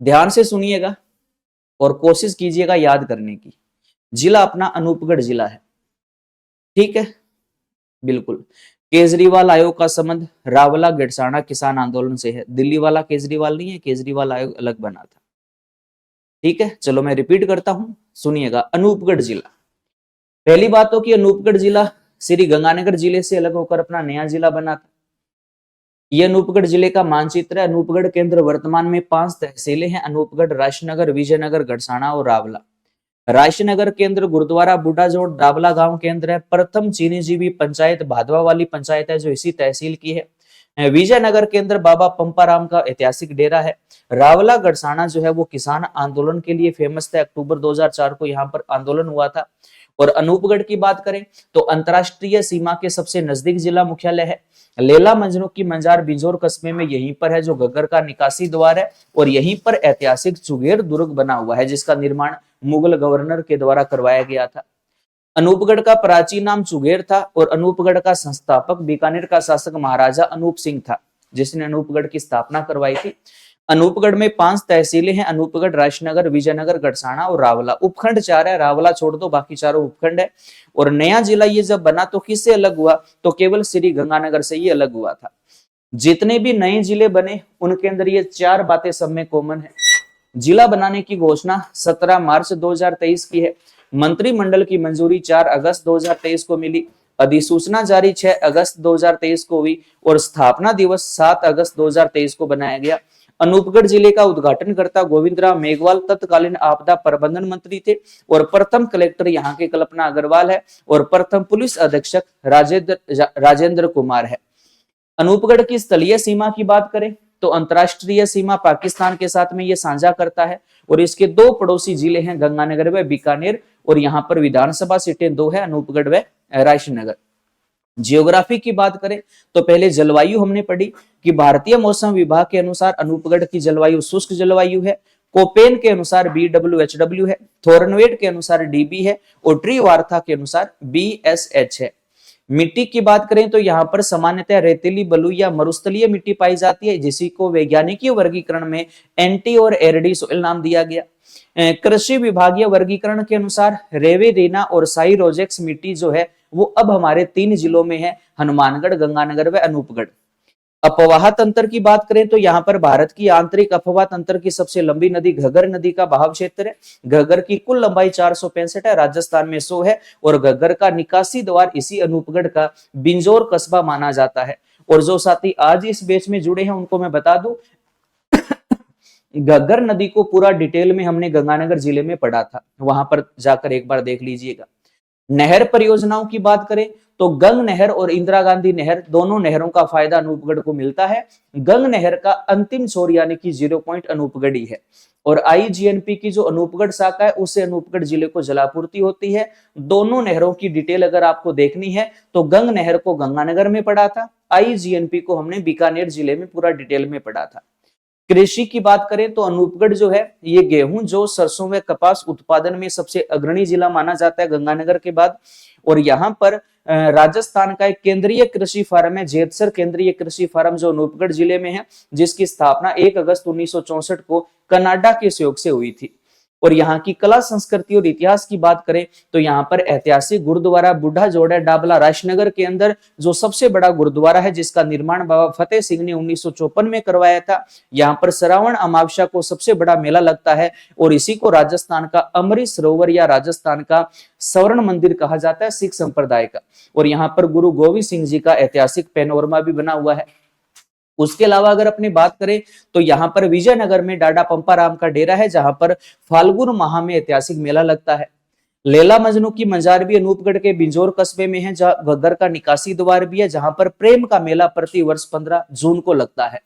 ध्यान से सुनिएगा और कोशिश कीजिएगा याद करने की। जिला अपना अनूपगढ़ जिला है, ठीक है? बिल्कुल। केजरीवाल आयोग का संबंध रावला गड़साना किसान आंदोलन से है। दिल्ली वाला केजरीवाल नहीं है, केजरीवाल आयोग अलग बना था, ठीक है? चलो मैं रिपीट करता हूं, सुनिएगा। अनूपगढ़ जिला, पहली बात तो कि अनूपगढ़ जिला श्री गंगानगर जिले से अलग होकर अपना नया जिला बना था। यह अनूपगढ़ जिले का मानचित्र है। अनूपगढ़ के अंदर वर्तमान में 5 तहसीलें हैं, अनूपगढ़, राजनगर, विजयनगर, गड़साना और रावला। राजनगर के अंदर गुरुद्वारा बूढ़ाजोड़ दाबला गांव के अंदर है। प्रथम चीनीजीवी पंचायत भादवा वाली पंचायत है जो इसी तहसील की है। विजयनगर के अंदर बाबा पंपाराम का ऐतिहासिक डेरा है। रावला गड़साना जो है वो किसान आंदोलन के लिए फेमस था। अक्टूबर 2004 को यहाँ पर आंदोलन हुआ था। और अनूपगढ़ की बात करें तो अंतरराष्ट्रीय सीमा के सबसे नजदीक जिला मुख्यालय है। लेला मजनू की मंजार बिजोर कस्बे में यहीं पर है जो घग्गर का निकासी द्वार है। और यहीं पर ऐतिहासिक चुगेर दुर्ग बना हुआ है जिसका निर्माण मुगल गवर्नर के द्वारा करवाया गया था। अनूपगढ़ का प्राचीन नाम चुगेर था और अनूपगढ़ का संस्थापक बीकानेर का शासक महाराजा अनूप सिंह था जिसने अनूपगढ़ की स्थापना करवाई थी। अनूपगढ़ में 5 तहसीलें हैं, अनूपगढ़, राजनगर, विजयनगर, गड़साना और रावला। उपखंड 4 है, रावला छोड़ दो बाकी चारों उपखंड है। और नया जिला ये जब बना तो किससे अलग हुआ, तो केवल श्री गंगानगर से ही अलग हुआ था। जितने भी नए जिले बने उनके अंदर ये 4 बातें सब में कॉमन है। जिला बनाने की घोषणा 17 मार्च 2023 की है। मंत्रिमंडल की मंजूरी 4 अगस्त 2023 को मिली। अधिसूचना जारी 6 अगस्त 2023 को हुई और स्थापना दिवस 7 अगस्त 2023 को बनाया गया। अनूपगढ़ जिले का उद्घाटनकर्ता गोविंदराव मेघवाल तत्कालीन आपदा प्रबंधन मंत्री थे और प्रथम कलेक्टर यहाँ के कल्पना अग्रवाल है और प्रथम पुलिस अधीक्षक राजेंद्र कुमार है। अनूपगढ़ की स्थलीय सीमा की बात करें तो अंतरराष्ट्रीय सीमा पाकिस्तान के साथ में ये साझा करता है और इसके 2 पड़ोसी जिले हैं, गंगानगर व बीकानेर। और यहाँ पर विधानसभा सीटें 2 है, अनूपगढ़ व राजनगर। जियोग्राफी की बात करें तो पहले जलवायु हमने पढ़ी कि भारतीय मौसम विभाग के अनुसार अनूपगढ़ की जलवायु शुष्क जलवायु है। कोपेन के अनुसार BWHW है, थोरनवेट के अनुसार DB है और ट्री वार्था के अनुसार BSH है। मिट्टी की बात करें तो यहाँ पर सामान्यतः रेतीली, बलुई या मरुस्थलीय मिट्टी पाई जाती है जिसी को वैज्ञानिक वर्गीकरण में एंटी और एरडी सोइल नाम दिया गया। कृषि विभागीय वर्गीकरण के अनुसार रेवेरिना और साइरोजेक्स मिट्टी जो है वो अब हमारे 3 जिलों में है, हनुमानगढ़, गंगानगर व अनूपगढ़। अपवाह तंत्र की बात करें तो यहाँ पर भारत की आंतरिक अपवाह तंत्र की सबसे लंबी नदी घग्गर नदी का बहाव क्षेत्र है। घग्गर की कुल लंबाई 465 है, राजस्थान में 100 है और घग्गर का निकासी द्वार इसी अनूपगढ़ का बिंजोर कस्बा माना जाता है। और जो साथी आज इस बैच में जुड़े हैं उनको मैं बता दूं घग्गर नदी को पूरा डिटेल में हमने गंगानगर जिले में पढ़ा था, वहां पर जाकर एक बार देख लीजिएगा। नहर परियोजनाओं की बात करें तो गंग नहर और इंदिरा गांधी नहर दोनों नहरों का फायदा अनूपगढ़ को मिलता है। गंग नहर का अंतिम छोर यानी कि 0 पॉइंट अनूपगढ़ी है और IGNP की जो अनूपगढ़ शाखा है उससे अनूपगढ़ जिले को जलापूर्ति होती है। दोनों नहरों की डिटेल अगर आपको देखनी है तो गंग नहर को गंगानगर में पढ़ा था, IGNP को हमने बीकानेर जिले में पूरा डिटेल में पढ़ा था। कृषि की बात करें तो अनूपगढ़ जो है ये गेहूं, जौ, सरसों व कपास उत्पादन में सबसे अग्रणी जिला माना जाता है गंगानगर के बाद। और यहाँ पर राजस्थान का एक केंद्रीय कृषि फार्म है, जेतसर केंद्रीय कृषि फार्म, जो अनूपगढ़ जिले में है, जिसकी स्थापना 1 अगस्त 1964 को कनाडा के सहयोग से हुई थी। और यहाँ की कला, संस्कृति और इतिहास की बात करें तो यहाँ पर ऐतिहासिक गुरुद्वारा बूढ़ा जोड़ है डाबला राजनगर के अंदर, जो सबसे बड़ा गुरुद्वारा है जिसका निर्माण बाबा फतेह सिंह ने 1954 में करवाया था। यहाँ पर श्रावण अमावस्या को सबसे बड़ा मेला लगता है और इसी को राजस्थान का अमृत सरोवर या राजस्थान का स्वर्ण मंदिर कहा जाता है सिख संप्रदाय का। और यहाँ पर गुरु गोविंद सिंह जी का ऐतिहासिक पैनोरमा भी बना हुआ है। उसके अलावा अगर अपनी बात करें तो यहाँ पर विजयनगर में डाडा पंपाराम का डेरा है जहां पर फाल्गुन माह में ऐतिहासिक मेला लगता है। लैला मजनू की मजार भी अनूपगढ़ के बिंजोर कस्बे में है, जहां घग्गर का निकासी द्वार भी है, जहां पर प्रेम का मेला प्रति वर्ष 15 जून को लगता है।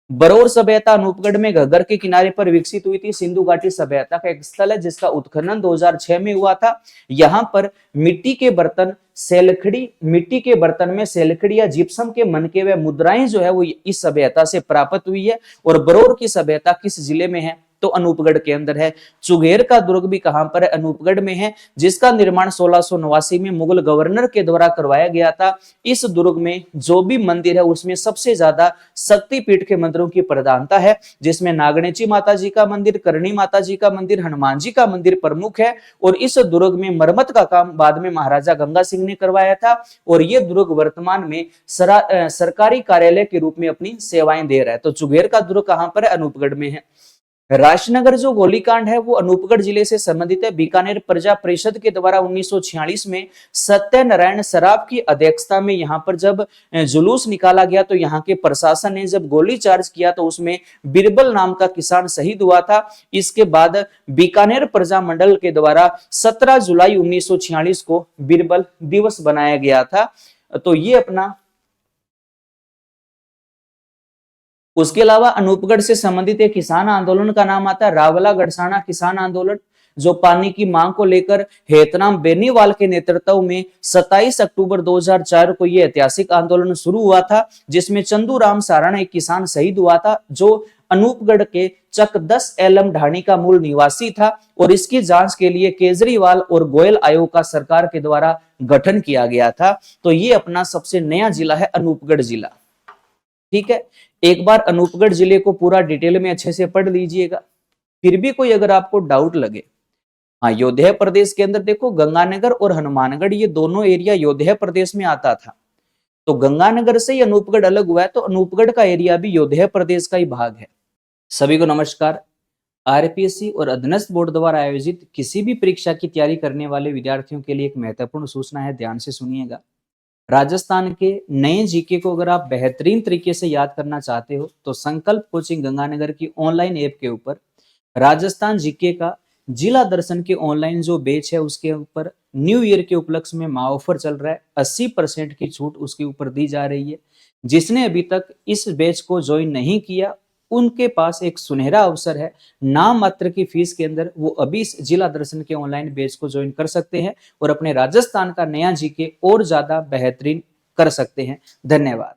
बरौर सभ्यता अनूपगढ़ में घग्गर के किनारे पर विकसित हुई थी। सिंधु घाटी सभ्यता का एक स्थल है जिसका उत्खनन 2006 में हुआ था। यहाँ पर मिट्टी के बर्तन, सेलखड़ी, मिट्टी के बर्तन में सेलखड़ी या जिप्सम के मनके व मुद्राएं जो है वो इस सभ्यता से प्राप्त हुई है। और बरौर की सभ्यता किस जिले में है तो अनूपगढ़ के अंदर है। चुगेर का दुर्ग भी कहां पर है, अनूपगढ़ में है, जिसका निर्माण 1689 में मुगल गवर्नर के द्वारा करवाया गया था। इस दुर्ग में जो भी मंदिर है उसमें सबसे ज्यादा शक्तिपीठ के मंदिरों की प्रधानता है, जिसमें नागणेची माता जी का मंदिर, करणी माता जी का मंदिर, हनुमान जी का मंदिर प्रमुख है। और इस दुर्ग में मरम्मत का काम बाद में महाराजा गंगा सिंह ने करवाया था और ये दुर्ग वर्तमान में सरकारी कार्यालय के रूप में अपनी सेवाएं दे रहा है। तो चुगेर का दुर्ग कहां पर है, अनूपगढ़ में है। राजनगर जो गोलीकांड है वो अनूपगढ़ जिले से संबंधित है। बीकानेर प्रजा परिषद के द्वारा 1946 में सत्यनारायण सराफ की अध्यक्षता में यहाँ पर जब जुलूस निकाला गया तो यहाँ के प्रशासन ने जब गोली चार्ज किया तो उसमें बिरबल नाम का किसान शहीद हुआ था। इसके बाद बीकानेर प्रजा मंडल के द्वारा 17 जुलाई 1946 को बिरबल दिवस बनाया गया था। तो ये अपना, उसके अलावा अनूपगढ़ से संबंधित एक किसान आंदोलन का नाम आता है रावला गढ़साना किसान आंदोलन, जो पानी की मांग को लेकर हेतराम बेनीवाल के नेतृत्व में 27 अक्टूबर 2004 को यह ऐतिहासिक आंदोलन शुरू हुआ था, जिसमें चंदूराम सारण एक किसान शहीद हुआ था जो अनूपगढ़ के चक 10 एलम ढाणी का मूल निवासी था और इसकी जांच के लिए केजरीवाल और गोयल आयोग का सरकार के द्वारा गठन किया गया था। तो ये अपना सबसे नया जिला है अनूपगढ़ जिला। ठीक है, एक बार अनूपगढ़ जिले को पूरा डिटेल में अच्छे से पढ़ लीजिएगा। फिर भी कोई अगर आपको डाउट लगे, हाँ, योध्या प्रदेश के अंदर देखो गंगानगर और हनुमानगढ़ ये दोनों एरिया योध्या प्रदेश में आता था। तो गंगानगर से ही अनूपगढ़ अलग हुआ है, तो अनूपगढ़ का एरिया भी योध्या प्रदेश का ही भाग है। सभी को नमस्कार। आरपीएससी और अधीनस्थ बोर्ड द्वारा आयोजित किसी भी परीक्षा की तैयारी करने वाले विद्यार्थियों के लिए एक महत्वपूर्ण सूचना है, ध्यान से सुनिएगा। राजस्थान के नए जीके को अगर आप बेहतरीन तरीके से याद करना चाहते हो तो संकल्प कोचिंग गंगानगर की ऑनलाइन ऐप के ऊपर राजस्थान जीके का जिला दर्शन के ऑनलाइन जो बैच है उसके ऊपर न्यू ईयर के उपलक्ष्य में महा ऑफर चल रहा है। 80% की छूट उसके ऊपर दी जा रही है। जिसने अभी तक इस बैच को ज्वाइन नहीं किया उनके पास एक सुनहरा अवसर है, नाम मात्र की फीस के अंदर वो अभी इस जिला दर्शन के ऑनलाइन बैच को ज्वाइन कर सकते हैं और अपने राजस्थान का नया जीके और ज्यादा बेहतरीन कर सकते हैं। धन्यवाद।